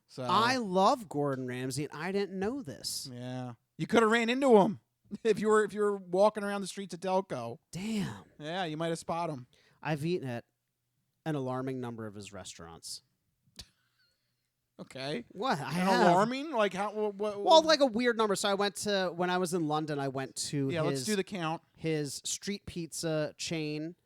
So I love Gordon Ramsay, and I didn't know this. Yeah. You could have ran into him if you were walking around the streets of Delco. Damn. Yeah, you might have spotted him. I've eaten at an alarming number of his restaurants. Okay. What? Alarming? Like how? What? Well, a weird number. So when I was in London, I went to let's do the count. His street pizza chain.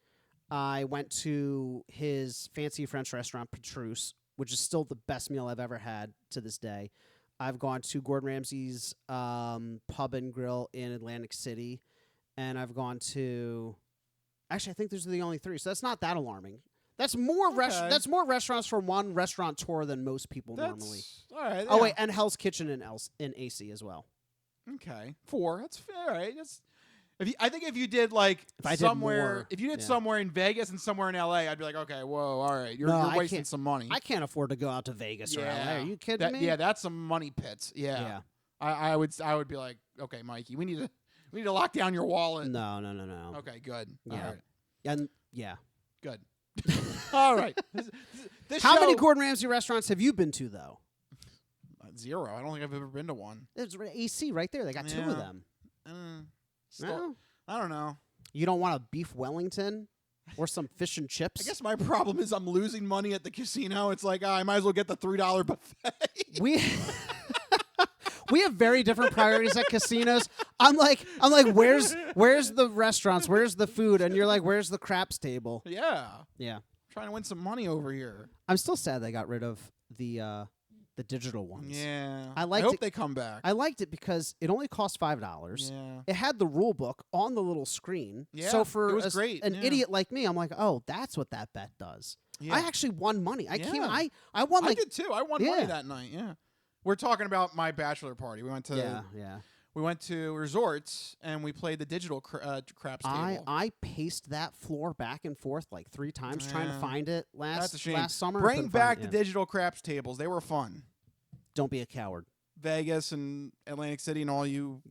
I went to his fancy French restaurant, Petrus, which is still the best meal I've ever had to this day. I've gone to Gordon Ramsay's Pub and Grill in Atlantic City, and I've gone to. Actually, I think those are the only 3, so that's not that alarming. That's more that's more restaurants for one restaurateur than most people normally. All right. Oh wait, and Hell's Kitchen in AC as well. Okay, 4. That's fair. Right? I think if you did somewhere in Vegas and somewhere in LA, I'd be like, okay, whoa, all right, you're wasting some money. I can't afford to go out to Vegas or LA. Are you kidding me? Yeah, that's some money pits. Yeah. I would be like, okay, Mikey, we need to lock down your wallet. No. Okay, good. Yeah. All right. And yeah. Good. All right. How many Gordon Ramsay restaurants have you been to, though? 0. I don't think I've ever been to one. There's AC right there. They got 2 of them. No? I don't know. You don't want a beef Wellington or some fish and chips? I guess my problem is I'm losing money at the casino. It's like, I might as well get the $3 buffet. we have very different priorities at casinos. I'm like, where's the restaurants? Where's the food? And you're like, where's the craps table? Yeah. Yeah. Trying to win some money over here. I'm still sad they got rid of the digital ones. Yeah. I hope they come back. I liked it because it only cost $5. Yeah. It had the rule book on the little screen. Yeah, So for it was great. an idiot like me, I'm like, oh, that's what that bet does. Yeah. I actually won money. I Yeah. won like I did too. I won money that night. Yeah. We're talking about my bachelor party. We went to We went to resorts and we played the digital craps table. I paced that floor back and forth like 3 times trying to find it That's a shame. last summer. Bring back the digital craps tables. They were fun. Don't be a coward. Vegas and Atlantic City and all you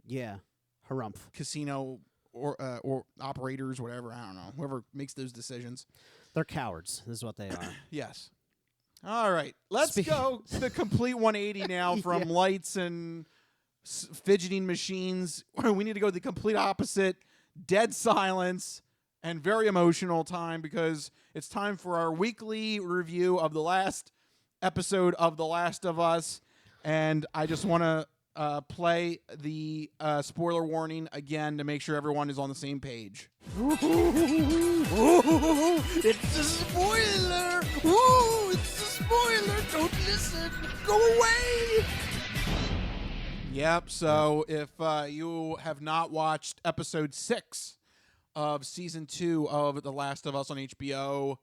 harumph casino or operators, whatever. I don't know. Whoever makes those decisions. They're cowards. This is what they are. Yes. All right. Let's go to the complete 180 now from lights and fidgeting machines. We need to go to the complete opposite. Dead silence and very emotional time because it's time for our weekly review of the last episode of The Last of Us. And I just want to play the spoiler warning again to make sure everyone is on the same page. It's a spoiler! Ooh, it's a spoiler! Don't listen! Go away! Yep, so if you have not watched episode 6 of season 2 of The Last of Us on HBO,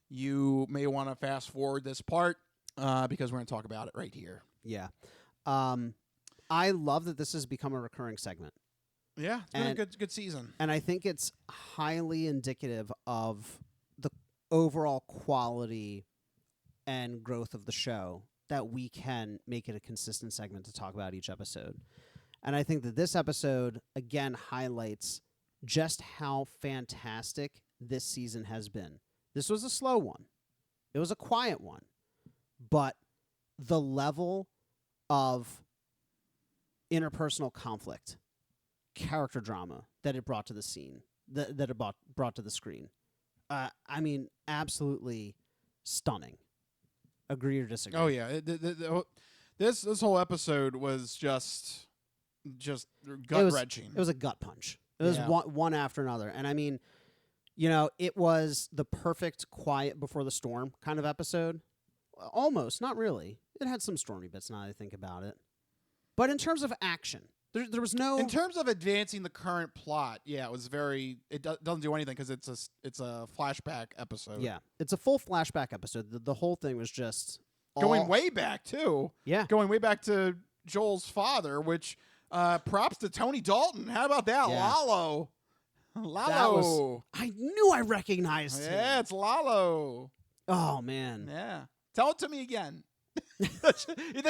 you may want to fast forward this part because we're going to talk about it right here. Yeah. I love that this has become a recurring segment. Yeah, it's been a good season. And I think it's highly indicative of the overall quality and growth of the show that we can make it a consistent segment to talk about each episode. And I think that this episode, again, highlights just how fantastic this season has been. This was a slow one. It was a quiet one. But the level of interpersonal conflict, character drama that it brought to the scene, that it brought to the screen, I mean, absolutely stunning. Agree or disagree? Oh yeah, this whole episode was just gut wrenching. It was a gut punch. It was one after another, and I mean, it was the perfect quiet before the storm kind of episode. Almost, not really. It had some stormy bits now that I think about it, but in terms of action, there was no. In terms of advancing the current plot, it was very. It doesn't do anything because it's a flashback episode. Yeah, it's a full flashback episode. The whole thing was just going way back too. Yeah, going way back to Joel's father, which props to Tony Dalton. How about that, Lalo? Lalo. I knew I recognized him. Yeah, it's Lalo. Oh man. Yeah, tell it to me again. They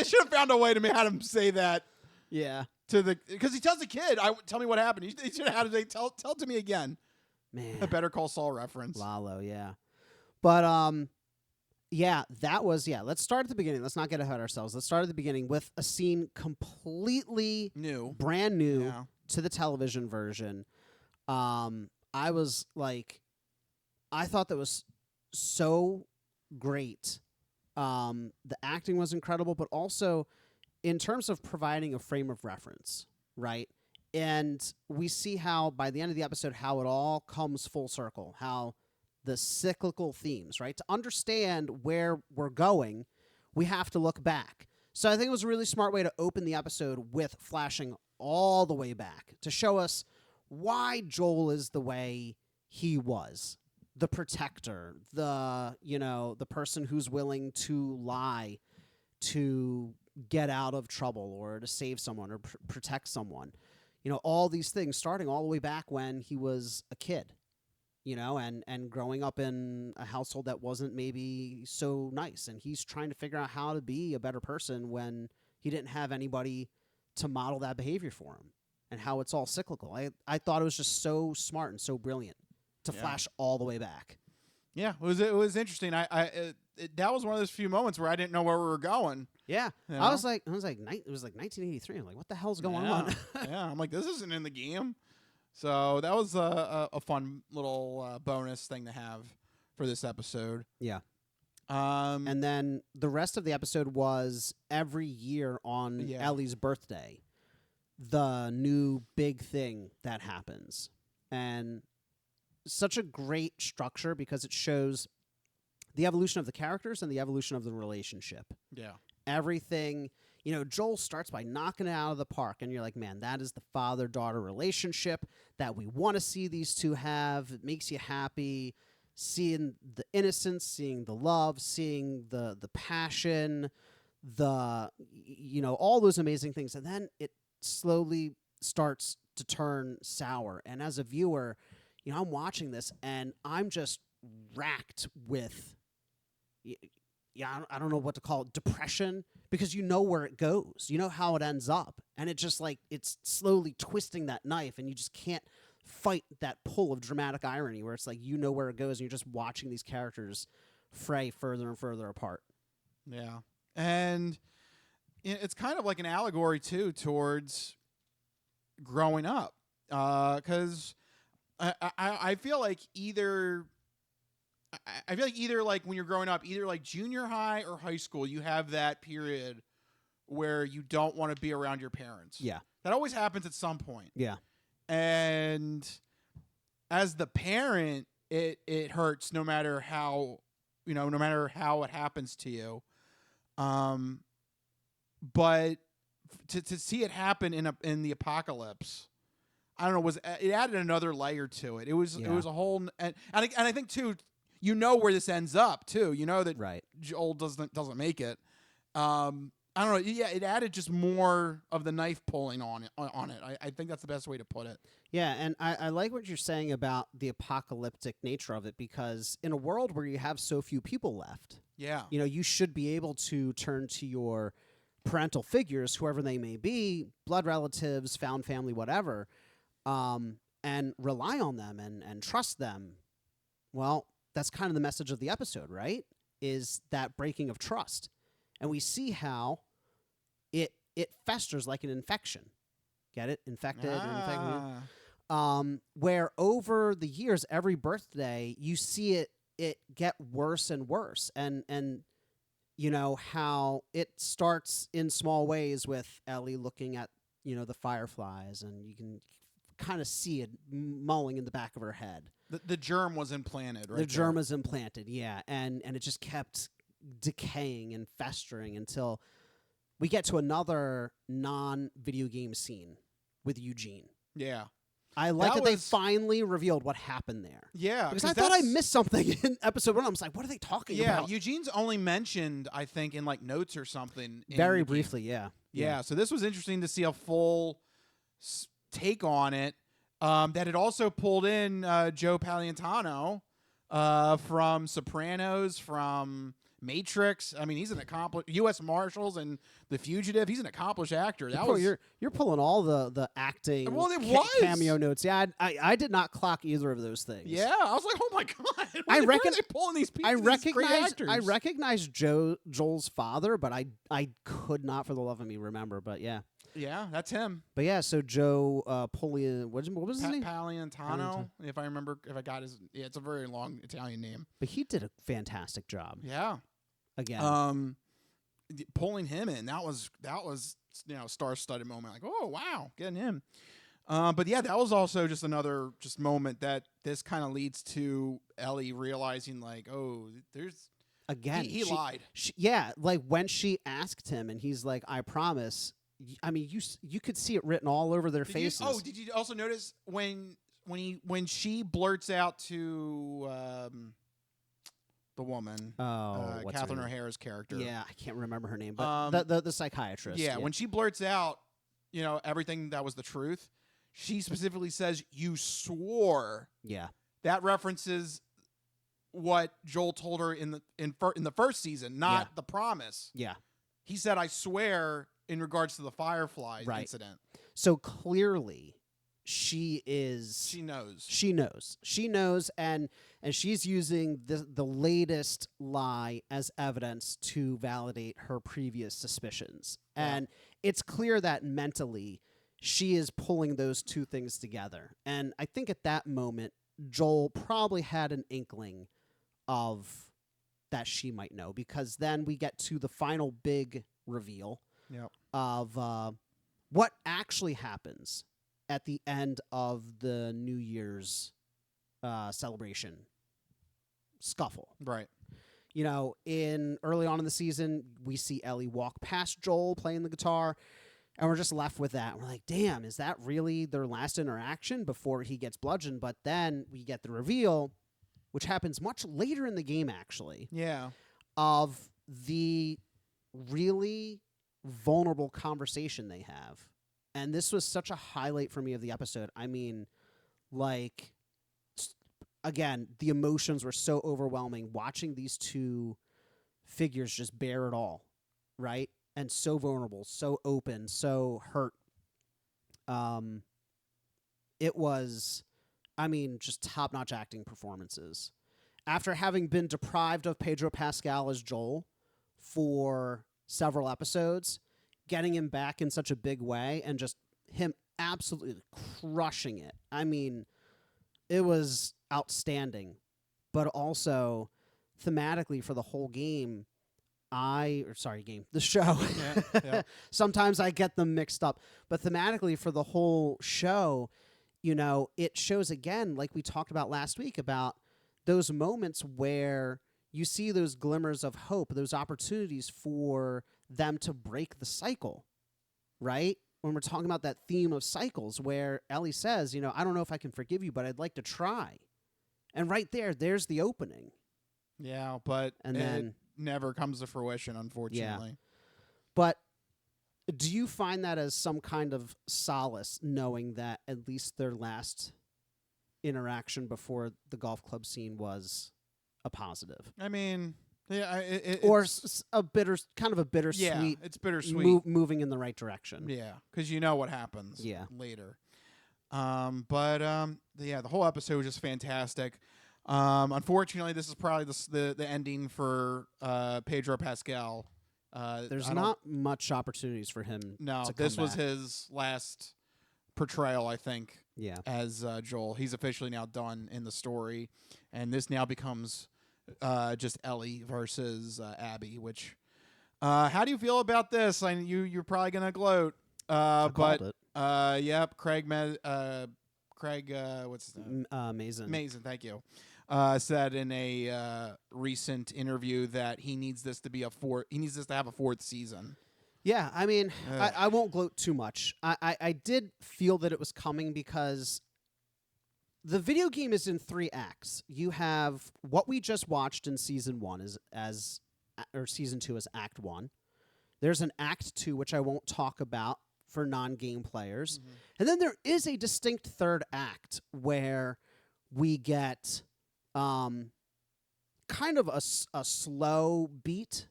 should have found a way to how to say that. Yeah. Because he tells the kid, tell me what happened. He should have had to say, tell it to me again. Man. A Better Call Saul reference. Lalo, yeah. But, that was, let's start at the beginning. Let's not get ahead of ourselves. Let's start at the beginning with a scene completely brand new to the television version. I was like, I thought that was so great. The acting was incredible, but also in terms of providing a frame of reference, right? And we see how, by the end of the episode, how it all comes full circle, how the cyclical themes, right? To understand where we're going, we have to look back. So I think it was a really smart way to open the episode with flashing all the way back to show us why Joel is the way he was. The protector, the person who's willing to lie to get out of trouble or to save someone or protect someone. All these things starting all the way back when he was a kid, and growing up in a household that wasn't maybe so nice. And he's trying to figure out how to be a better person when he didn't have anybody to model that behavior for him, and how it's all cyclical. I thought it was just so smart and so brilliant to flash all the way back. Yeah, it was interesting. That was one of those few moments where I didn't know where we were going. Yeah, I was like, it was like 1983. I'm like, what the hell's going on? Yeah, I'm like, this isn't in the game. So that was a fun little bonus thing to have for this episode. Yeah. And then the rest of the episode was every year on Ellie's birthday, the new big thing that happens. And such a great structure because it shows the evolution of the characters and the evolution of the relationship. Yeah. Everything, Joel starts by knocking it out of the park, and you're like, man, that is the father-daughter relationship that we want to see these two have. It makes you happy, seeing the innocence, seeing the love, seeing the passion, all those amazing things. And then it slowly starts to turn sour. And as a viewer, I'm watching this, and I'm just racked with, I don't know what to call it, depression, because you know where it goes. You know how it ends up. And it just it's slowly twisting that knife, and you just can't fight that pull of dramatic irony where it's like you know where it goes, and you're just watching these characters fray further and further apart. Yeah. And it's kind of like an allegory, too, towards growing up. Because I feel like either like when you're growing up, either like junior high or high school, you have that period where you don't want to be around your parents. Yeah. That always happens at some point. Yeah. And as the parent, it hurts no matter how it happens to you. But to see it happen in the apocalypse, I don't know, it added another layer to it. It was a whole, and I think too, where this ends up too. That Joel doesn't make it. I don't know. Yeah, it added just more of the knife pulling on it. I think that's the best way to put it. Yeah, and I like what you're saying about the apocalyptic nature of it, because in a world where you have so few people left, you should be able to turn to your parental figures, whoever they may be, blood relatives, found family, whatever, and rely on them and trust them. Well, that's kind of the message of the episode, right? Is that breaking of trust. And we see how it festers like an infection. Get it? Infected. Where over the years, every birthday, you see it get worse and worse. And how it starts in small ways with Ellie looking at, the fireflies, and you can kind of see it mulling in the back of her head. The germ was implanted, right? The germ was implanted, yeah. And it just kept decaying and festering until we get to another non-video game scene with Eugene. Yeah. I like that they finally revealed what happened there. Yeah. Because I thought I missed something in episode 1. I was like, what are they talking about? Yeah, Eugene's only mentioned, I think, in like notes or something. Very briefly, yeah. Yeah, so this was interesting to see a full take on it. That had also pulled in Joe Paliantano from Sopranos, from Matrix. I mean, he's an accomplished U.S. Marshals and The Fugitive. He's an accomplished actor. You're pulling all the acting cameo notes. Yeah, I did not clock either of those things. Yeah, I was like, oh my god, where are they pulling these people? These great actors? I recognize Joel's father, but I could not for the love of me remember. But yeah. Yeah, that's him. But yeah, so Joe what was his name? Paliantano, if I remember, if I got his. Yeah, it's a very long Italian name. But he did a fantastic job. Yeah. Again. Pulling him in, that was star-studded moment. Like, oh wow, getting him. But yeah, that was also just another moment that this kind of leads to Ellie realizing, like, oh, there's. Again, he lied. Like when she asked him, and he's like, "I promise." I mean, you could see it written all over their faces. Did you also notice when she blurts out to the woman, Catherine O'Hara's character? Yeah, I can't remember her name, but the psychiatrist. Yeah, when she blurts out, everything that was the truth, she specifically says, "You swore." Yeah, that references what Joel told her in the first season, not the promise. Yeah, he said, "I swear." In regards to the Firefly incident. So clearly she knows. She knows, and she's using the latest lie as evidence to validate her previous suspicions. Yeah. And it's clear that mentally she is pulling those two things together. And I think at that moment, Joel probably had an inkling of that she might know, because then we get to the final big reveal of what actually happens at the end of the New Year's celebration scuffle. Right. You know, in early on in the season, we see Ellie walk past Joel playing the guitar, and we're just left with that. We're like, damn, is that really their last interaction before he gets bludgeoned? But then we get the reveal, which happens much later in the game, actually. Yeah. Of the really vulnerable conversation they have. And this was such a highlight for me of the episode. I mean, like, again, the emotions were so overwhelming. Watching these two figures just bear it all, right? And so vulnerable, so open, so hurt. It was, I mean, just top-notch acting performances. After having been deprived of Pedro Pascal as Joel for several episodes, getting him back in such a big way and just him absolutely crushing it. I mean, it was outstanding. But also, thematically for the whole game, the show. Yeah. Sometimes I get them mixed up. But thematically for the whole show, you know, it shows again, like we talked about last week, about those moments where you see those glimmers of hope, those opportunities for them to break the cycle, right? When we're talking about that theme of cycles where Ellie says, you know, I don't know if I can forgive you, but I'd like to try. And right there's the opening. Yeah, but and it then never comes to fruition, unfortunately. Yeah. But do you find that as some kind of solace, knowing that at least their last interaction before the golf club scene was a positive? I mean, yeah, or it's a bittersweet. Yeah, it's bittersweet. Moving in the right direction. Yeah, because you know what happens. Yeah. Later. The whole episode was just fantastic. Unfortunately, this is probably the ending for Pedro Pascal. There's not much opportunities for him. No, to this come was back. his last portrayal, I think. Yeah. As Joel, he's officially now done in the story, and this now becomes just Ellie versus Abby. Which, how do you feel about this? You're probably gonna gloat. Called it. Yep, Craig, what's his name? Mazin. Mazin, thank you. Said in a recent interview that he needs this to have a fourth season. Yeah, I mean, I won't gloat too much. I did feel that it was coming because the video game is in 3 acts. You have what we just watched in season 1 or season 2 is act 1. There's an act 2, which I won't talk about for non-game players. Mm-hmm. And then there is a distinct third act where we get kind of a slow beat,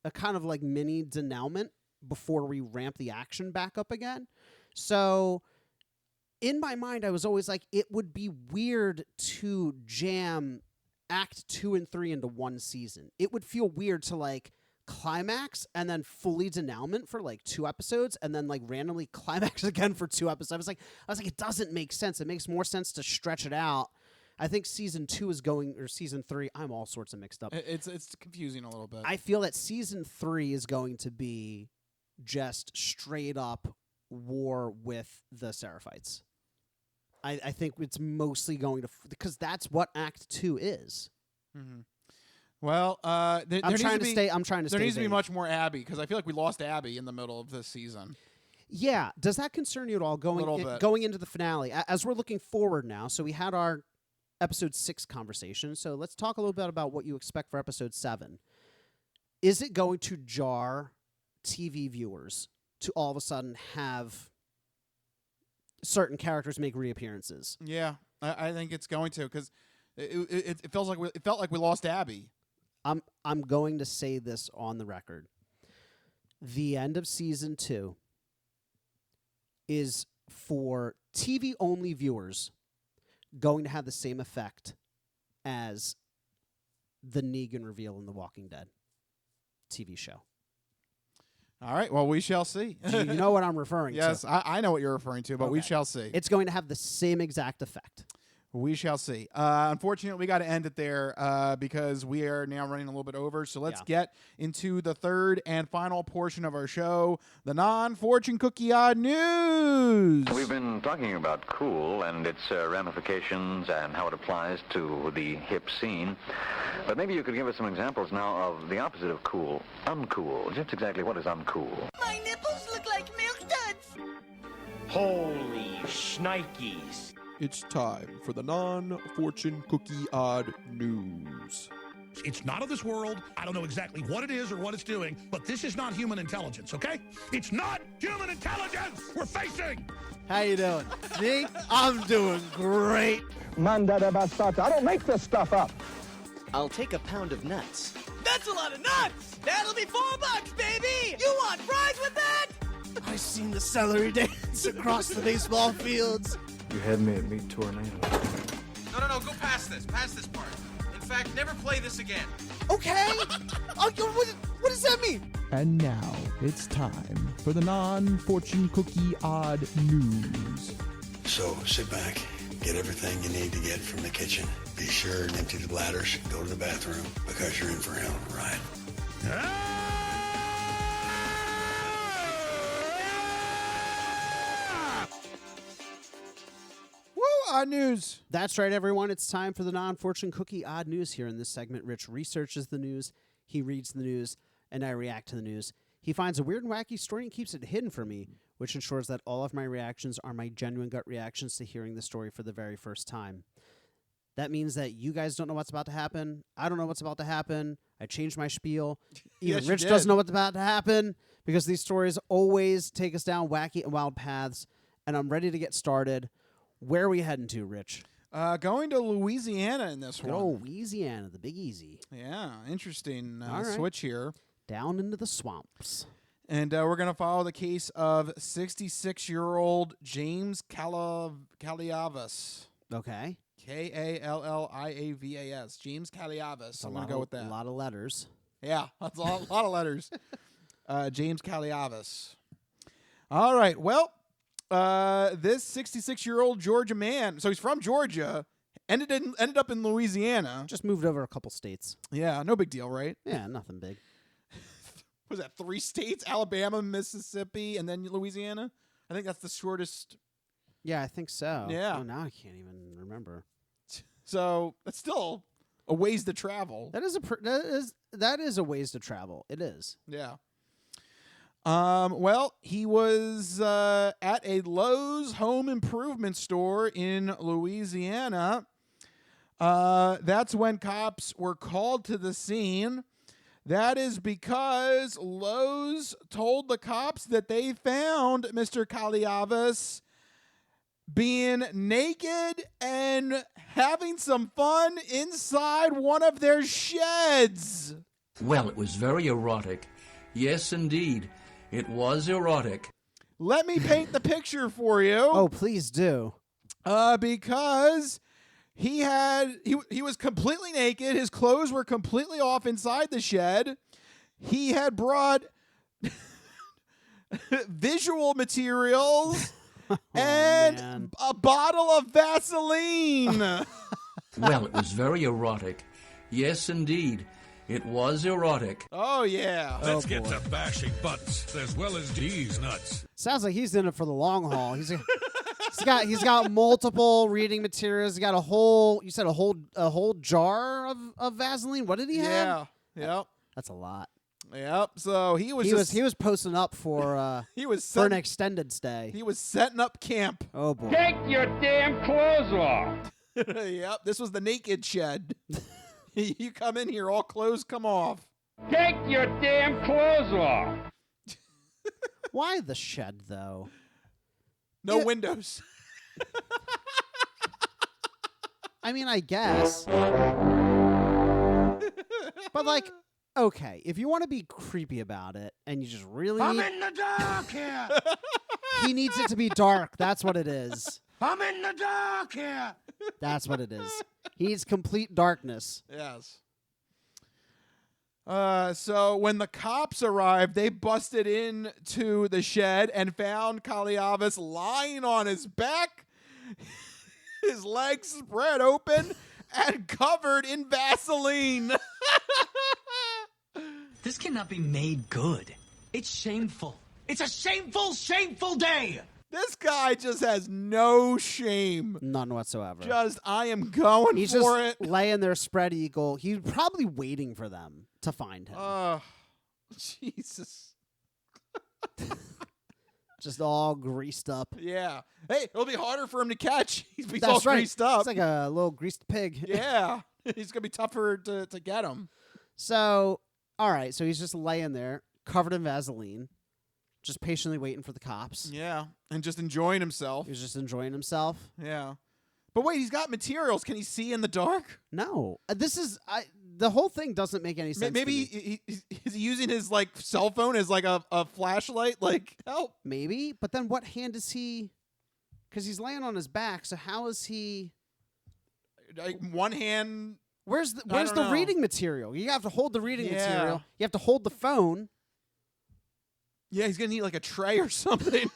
a kind of like mini denouement before we ramp the action back up again. So in my mind, I was always like, it would be weird to jam act 2 and 3 into one season. It would feel weird to like climax and then fully denouement for like 2 episodes and then like randomly climax again for 2 episodes. I was like, it doesn't make sense. It makes more sense to stretch it out. I think season 2 is going, or season 3, I'm all sorts of mixed up. It's confusing a little bit. I feel that season 3 is going to be just straight up war with the Seraphites. I think it's mostly going to, because that's what Act 2 is. Mm-hmm. Well, I'm trying to stay. There needs to be much more Abby, because I feel like we lost Abby in the middle of this season. Yeah. Does that concern you at all going into the finale? As we're looking forward now, so we had our episode 6 conversation, so let's talk a little bit about what you expect for episode 7. Is it going to jar TV viewers to all of a sudden have certain characters make reappearances? Yeah, I think it's going to, because it felt like we lost Abby. I'm going to say this on the record. The end of season 2 is for TV only viewers going to have the same effect as the Negan reveal in The Walking Dead TV show. All right, well, we shall see. You know what I'm referring to. Yes, I know what you're referring to, but we shall see. It's going to have the same exact effect. We shall see. Unfortunately, we got to end it there because we are now running a little bit over. So let's get into the third and final portion of our show, the non-fortune cookie odd news. We've been talking about cool and its ramifications and how it applies to the hip scene. But maybe you could give us some examples now of the opposite of cool, uncool. Just exactly what is uncool? My nipples look like milk duds. Holy shnikes. It's time for the non-fortune cookie odd news. It's not of this world. I don't know exactly what it is or what it's doing, but this is not human intelligence, okay? It's not human intelligence we're facing! How you doing? Me? I'm doing great. Mandada basata. I don't make this stuff up. I'll take a pound of nuts. That's a lot of nuts. That'll be $4, baby. You want fries with that? I seen the celery dance across the baseball fields. You had me at meet tornado. No, go past this part. In fact, never play this again. Okay. What does that mean? And now it's time for the non-fortune cookie odd news. So sit back, get everything you need to get from the kitchen. Be sure and empty the bladders, go to the bathroom, because you're in for a hell of a ride. Odd news. That's right, everyone. It's time for the non-fortune cookie odd news here in this segment. Rich researches the news, he reads the news, and I react to the news. He finds a weird and wacky story and keeps it hidden from me, which ensures that all of my reactions are my genuine gut reactions to hearing the story for the very first time. That means that you guys don't know what's about to happen. I don't know what's about to happen. I changed my spiel. Even Yes, Rich you doesn't did. know what's about to happen because these stories always take us down wacky and wild paths, and I'm ready to get started. Where are we heading to, Rich? Going to Louisiana in this Good one. old Louisiana, the Big Easy. Yeah, interesting All right. switch here. Down into the swamps. And we're going to follow the case of 66-year-old James Calliavas. Okay. Kalliavas. James Calliavas. I'm going to go with that. A lot of letters. Yeah, that's a lot of letters. James Calliavas. All right, well, this 66-year-old Georgia man, so he's from Georgia, ended up in Louisiana. Just moved over a couple states. Yeah, no big deal, right? Yeah, nothing big. Was that 3 states? Alabama, Mississippi, and then Louisiana? I think that's the shortest. Yeah, I think so. Yeah. Oh, now I can't even remember. So that's still a ways to travel. That is a ways to travel. It is. Yeah. Well, he was at a Lowe's home improvement store in Louisiana. That's when cops were called to the scene. That is because Lowe's told the cops that they found Mr. Calliavas being naked and having some fun inside one of their sheds. Well, it was very erotic. Yes, indeed. It was erotic. Let me paint the picture for you. Oh, please do. Because he was completely naked. His clothes were completely off inside the shed. He had brought visual materials and a bottle of Vaseline. Well, it was very erotic. Yes, indeed. It was erotic. Oh, yeah. Let's get to bashing butts as well as these nuts. Sounds like he's in it for the long haul. He's got multiple reading materials. He got a whole jar of Vaseline. What did he have? Yeah. Yep. That's a lot. Yep. So he was posting up for for an extended stay. He was setting up camp. Oh boy. Take your damn clothes off. Yep. This was the naked shed. You come in here, all clothes come off. Take your damn clothes off. Why the shed, though? No windows. I mean, I guess. But, like, okay, if you want to be creepy about it and you just really... I'm in the dark here. He needs it to be dark. That's what it is. I'm in the dark here. That's what it is. He needs complete darkness. Yes. So when the cops arrived, they busted into the shed and found Calliavas lying on his back. his legs spread open and covered in Vaseline. This cannot be made good. It's shameful. It's a shameful, shameful day. This guy just has no shame. None whatsoever. Just, I am going He's for just it. laying there spread eagle. He's probably waiting for them to find him. Jesus. Just all greased up. Yeah. Hey, it'll be harder for him to catch. He's That's all right. greased up. It's like a little greased pig. Yeah. He's going to be tougher to get him. So, all right. So he's just laying there, covered in Vaseline, just patiently waiting for the cops. Yeah. And just enjoying himself. He's just enjoying himself. Yeah. But wait, he's got materials. Can he see in the dark? No. The whole thing doesn't make any sense. Maybe is he using his like cell phone as like a flashlight? Like, help. Maybe. But then what hand is he? Because he's laying on his back. So how is he? Like one hand. Where's the reading material? You have to hold the reading material. You have to hold the phone. Yeah, he's gonna need like a tray or something.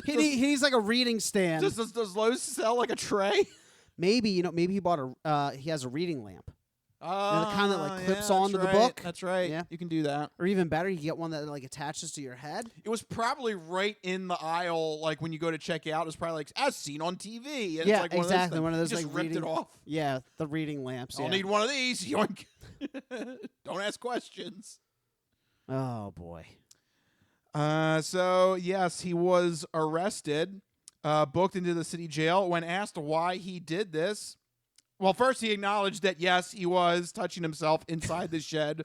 He needs like a reading stand. Does Lowe's sell like a tray? Maybe maybe he bought he has a reading lamp. The kind that like clips onto the book. That's right. Yeah, you can do that. Or even better, you can get one that like attaches to your head. It was probably right in the aisle, like when you go to check out. It was probably like as seen on TV. And yeah, it's like exactly. One One of those just like ripped reading, it off. Yeah, the reading lamps. I'll need one of these. Yoink. Don't ask questions. Oh boy. So yes, he was arrested, booked into the city jail. When asked why he did this, well, first he acknowledged that yes, he was touching himself inside the shed.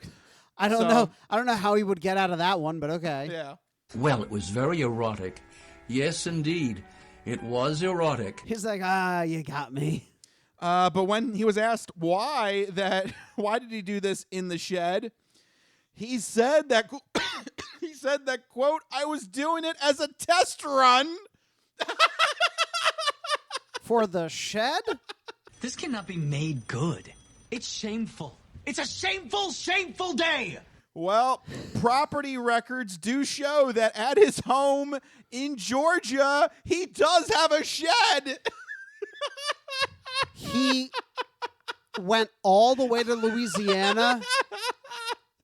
I don't know. I don't know how he would get out of that one, but okay. Yeah. Well, it was very erotic. Yes, indeed. It was erotic. He's like, you got me. But when he was asked why did he do this in the shed, he said that quote, I was doing it as a test run. For the shed? This cannot be made good. It's shameful. It's a shameful, shameful day. Well, property records do show that at his home in Georgia, he does have a shed. He went all the way to Louisiana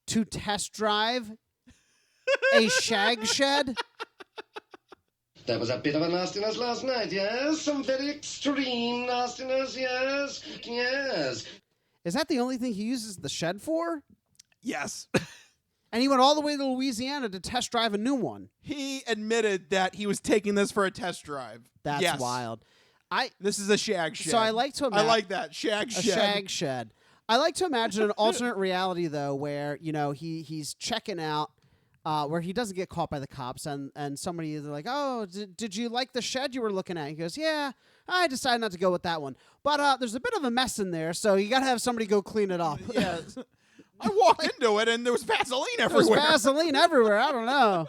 to test drive a shag shed. There was a bit of a nastiness last night, yes? Some very extreme nastiness, yes? Yes. Is that the only thing he uses the shed for? Yes. And he went all the way to Louisiana to test drive a new one. He admitted that he was taking this for a test drive. That's wild. This is a shag shed. So I like to imagine. I like that. Shag shed. A shag shed. I like to imagine an alternate reality, though, where, he's checking out, where he doesn't get caught by the cops, and somebody is like, oh, did you like the shed you were looking at? He goes, yeah, I decided not to go with that one. But there's a bit of a mess in there, so you got to have somebody go clean it up. Yeah. I walked into it, and there was Vaseline everywhere. There was Vaseline everywhere. I don't know.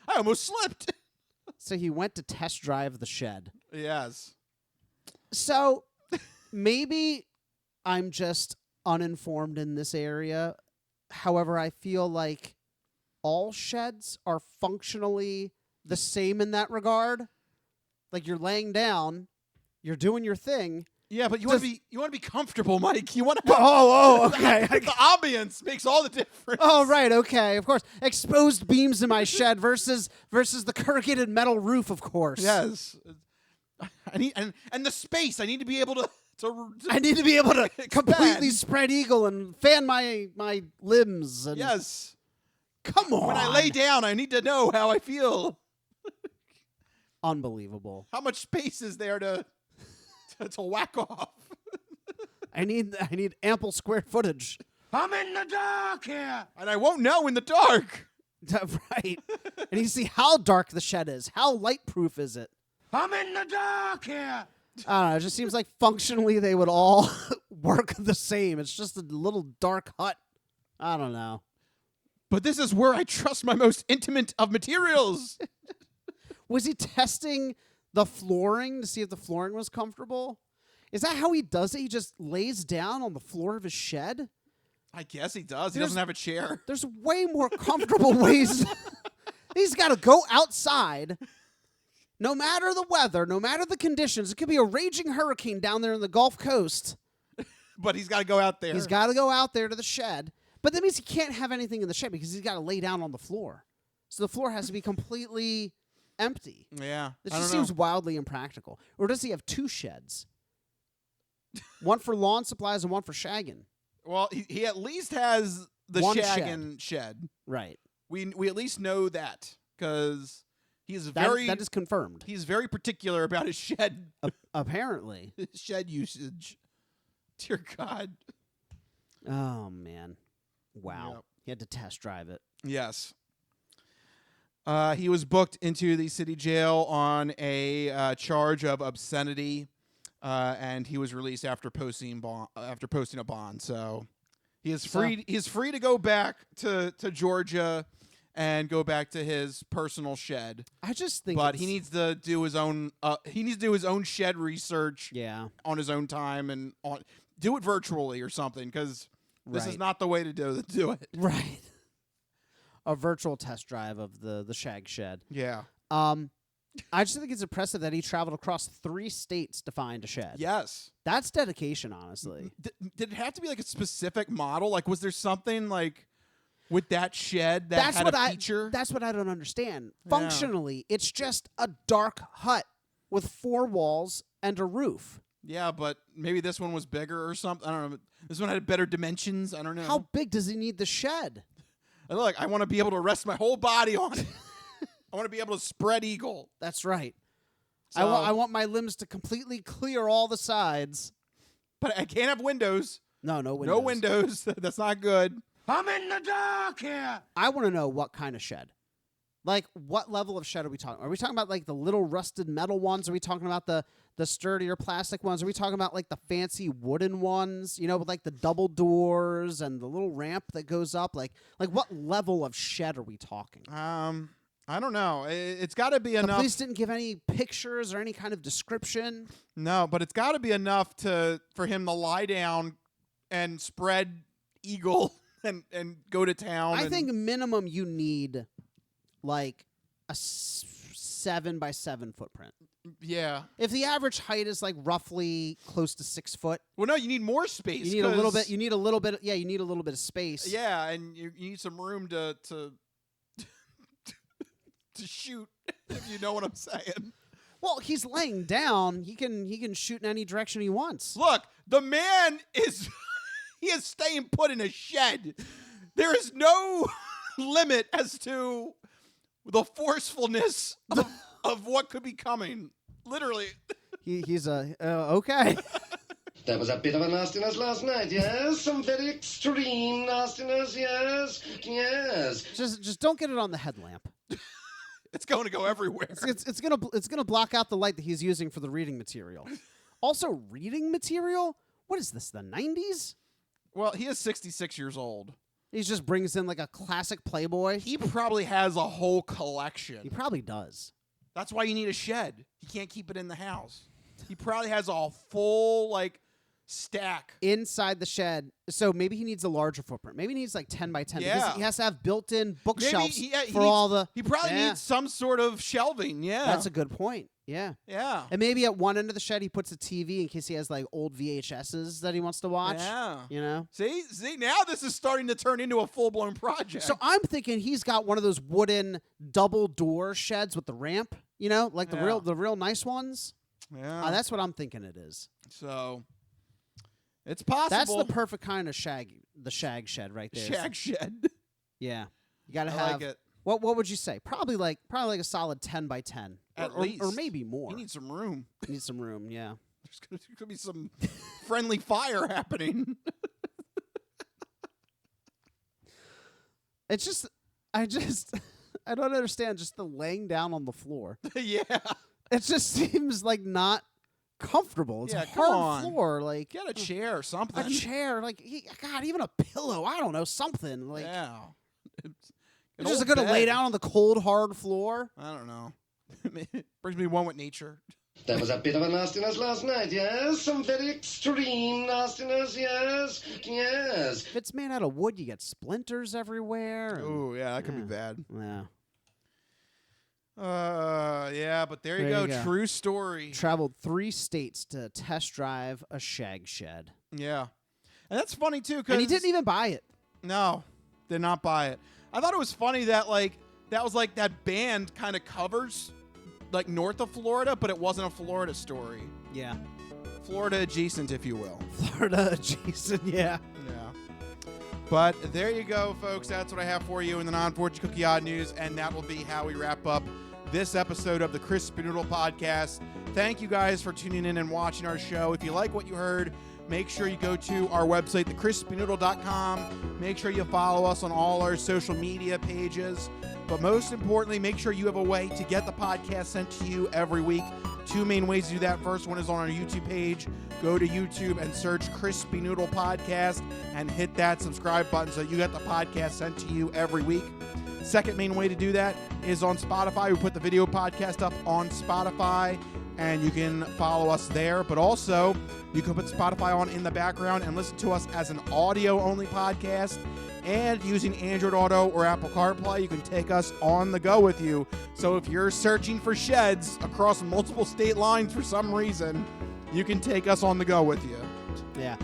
I almost slipped. So he went to test drive the shed. Yes. So maybe I'm just uninformed in this area. However, I feel like all sheds are functionally the same in that regard. Like you're laying down, you're doing your thing. Yeah, but you want to be comfortable, Mike. You want to. Okay. The ambience makes all the difference. Oh, right. Okay. Of course. Exposed beams in my shed versus the corrugated metal roof. Of course. Yes. I need and the space. I need to be able to I need to be able to completely spread eagle and fan my limbs. And yes. Come on. When I lay down, I need to know how I feel. Unbelievable. How much space is there to whack off? I need ample square footage. I'm in the dark here. And I won't know in the dark. Right. And you see how dark the shed is. How light proof is it? I'm in the dark here. I don't know. It just seems like functionally they would all work the same. It's just a little dark hut. I don't know. But this is where I trust my most intimate of materials. Was he testing the flooring to see if the flooring was comfortable? Is that how he does it? He just lays down on the floor of his shed? I guess he does. He doesn't have a chair. There's way more comfortable ways. He's got to go outside, no matter the weather, no matter the conditions, it could be a raging hurricane down there in the Gulf Coast. But he's got to go out there. He's got to go out there to the shed. But that means he can't have anything in the shed because he's got to lay down on the floor. So the floor has to be completely empty. Yeah. This just seems wildly impractical. Or does he have 2 sheds? One for lawn supplies and one for shaggin'. Well, he at least has the One shaggin' shed. Right. We at least know that because he's That is confirmed. He's very particular about his shed. Apparently. His shed usage. Dear God. Oh, man. Wow. Yep. He had to test drive it. Yes. He was booked into the city jail on a charge of obscenity, and he was released after posting a bond. So he is free. He's free to go back to Georgia and go back to his personal shed. I just think, but he needs to do his own. He needs to do his own shed research. Yeah. On his own time and do it virtually or something because this is not the way to do it. Right. A virtual test drive of the shag shed. Yeah. I just think it's impressive that he traveled across 3 states to find a shed. Yes. That's dedication, honestly. Did it have to be like a specific model? Like, was there something like with that shed that had a feature? That's what I don't understand. Yeah. Functionally, it's just a dark hut with 4 walls and a roof. Yeah, but maybe this one was bigger or something. I don't know. This one had better dimensions. I don't know. How big does he need the shed? And look, I want to be able to rest my whole body on it. I want to be able to spread eagle. That's right. So, I want my limbs to completely clear all the sides. But I can't have windows. No windows. No windows. That's not good. I'm in the dark here. I want to know what kind of shed. Like, what level of shed are we talking? Are we talking about, like, the little rusted metal ones? Are we talking about the sturdier plastic ones? Are we talking about, like, the fancy wooden ones, with, like, the double doors and the little ramp that goes up? Like what level of shed are we talking? I don't know. It's got to be enough. The police didn't give any pictures or any kind of description. No, but it's got to be enough for him to lie down and spread eagle and go to town. I think minimum you need, like, a 7 by 7 footprint. Yeah. If the average height is like roughly close to 6 foot. Well, no, you need more space. You need a little bit. You need a little bit. Yeah, you need a little bit of space. Yeah, and you need some room to shoot. If you know what I'm saying. Well, he's laying down. He can shoot in any direction he wants. Look, the man is staying put in a shed. There is no limit as to the forcefulness of what could be coming. Literally. He's okay. There was a bit of a nastiness last night, yes? Some very extreme nastiness, yes? Yes. Just don't get it on the headlamp. It's going to go everywhere. It's gonna block out the light that he's using for the reading material. Also, reading material? What is this, the 90s? Well, he is 66 years old. He just brings in like a classic Playboy. He probably has a whole collection. He probably does. That's why you need a shed. He can't keep it in the house. He probably has a full, like, stack. Inside the shed. So maybe he needs a larger footprint. Maybe he needs like 10 by 10. Yeah. Because he has to have built-in bookshelves He probably needs some sort of shelving, yeah. That's a good point. Yeah. Yeah. And maybe at one end of the shed he puts a TV in case he has like old VHSs that he wants to watch. Yeah. See, now this is starting to turn into a full-blown project. So I'm thinking he's got one of those wooden double door sheds with the ramp, like the real nice ones. Yeah. That's what I'm thinking it is. So it's possible. That's the perfect kind of shag shed right there. Shag shed. Yeah. You got to I have like it. What would you say? Probably like a solid 10 by 10. At least. Or maybe more. You need some room. You need some room, yeah. There's going to be some friendly fire happening. It's just I don't understand just the laying down on the floor. Yeah. It just seems like not comfortable. It's a hard floor. Like, get a chair or something. A chair, like, God, even a pillow. I don't know, something. Like, yeah. It's just going to lay down on the cold, hard floor. I don't know. Brings me one with nature. There was a bit of a nastiness last night, yes? Some very extreme nastiness, yes? Yes. If it's made out of wood, you get splinters everywhere. Oh, yeah, that could be bad. Yeah. Yeah, but there you go. True story. Traveled 3 states to test drive a shag shed. Yeah. And that's funny, too. And he didn't even buy it. No, did not buy it. I thought it was funny that, like, that was like that band kind of covers, like, north of Florida, but it wasn't a Florida story. Yeah. Florida adjacent, if you will. Florida adjacent, yeah. Yeah. But there you go, folks. That's what I have for you in the Non-Fortune Cookie Odd News, and that will be how we wrap up this episode of the Crispy Noodle Podcast. Thank you guys for tuning in and watching our show. If you like what you heard, make sure you go to our website, thecrispynoodle.com. Make sure you follow us on all our social media pages. But most importantly, make sure you have a way to get the podcast sent to you every week. 2 main ways to do that. First one is on our YouTube page. Go to YouTube and search Crispy Noodle Podcast and hit that subscribe button so you get the podcast sent to you every week. Second main way to do that is on Spotify. We put the video podcast up on Spotify, and you can follow us there. But also, you can put Spotify on in the background and listen to us as an audio-only podcast. And using Android Auto or Apple CarPlay, you can take us on the go with you. So if you're searching for sheds across multiple state lines for some reason, you can take us on the go with you. Yeah.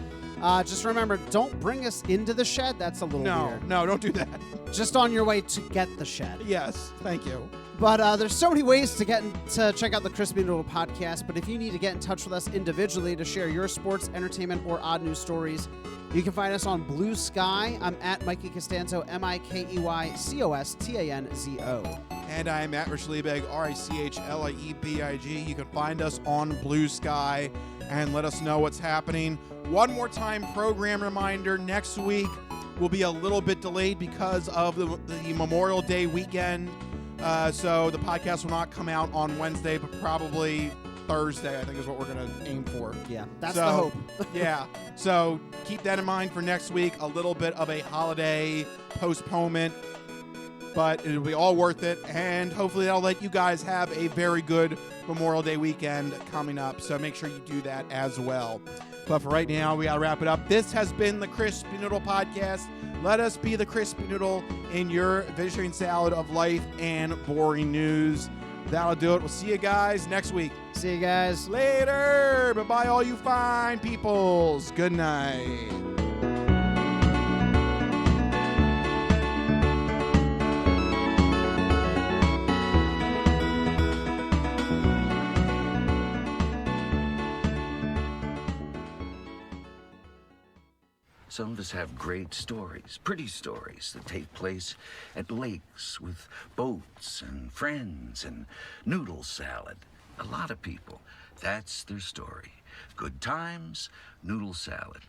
Just remember, don't bring us into the shed. That's a little weird. No, don't do that. Just on your way to get the shed. Yes, thank you. But there's so many ways to to check out the Crispy Noodle Podcast. But if you need to get in touch with us individually to share your sports, entertainment, or odd news stories, you can find us on Blue Sky. I'm at Mikey Costanzo, MikeyCostanzo. And I'm at Rich Liebig, RichLiebig. You can find us on Blue Sky and let us know what's happening. One more time, program reminder, next week will be a little bit delayed because of the Memorial Day weekend. So the podcast will not come out on Wednesday, but probably Thursday, I think is what we're going to aim for. Yeah, that's the hope. Yeah, so keep that in mind for next week. A little bit of a holiday postponement, but it'll be all worth it. And hopefully that'll let you guys have a very good Memorial Day weekend coming up. So make sure you do that as well. But for right now, we got to wrap it up. This has been the Crispy Noodle Podcast. Let us be the Crispy Noodle in your vegetarian salad of life and boring news. That'll do it. We'll see you guys next week. See you guys later. Bye-bye, all you fine peoples. Good night. Some of us have great stories, pretty stories that take place at lakes with boats and friends and noodle salad. A lot of people, that's their story. Good times, noodle salad.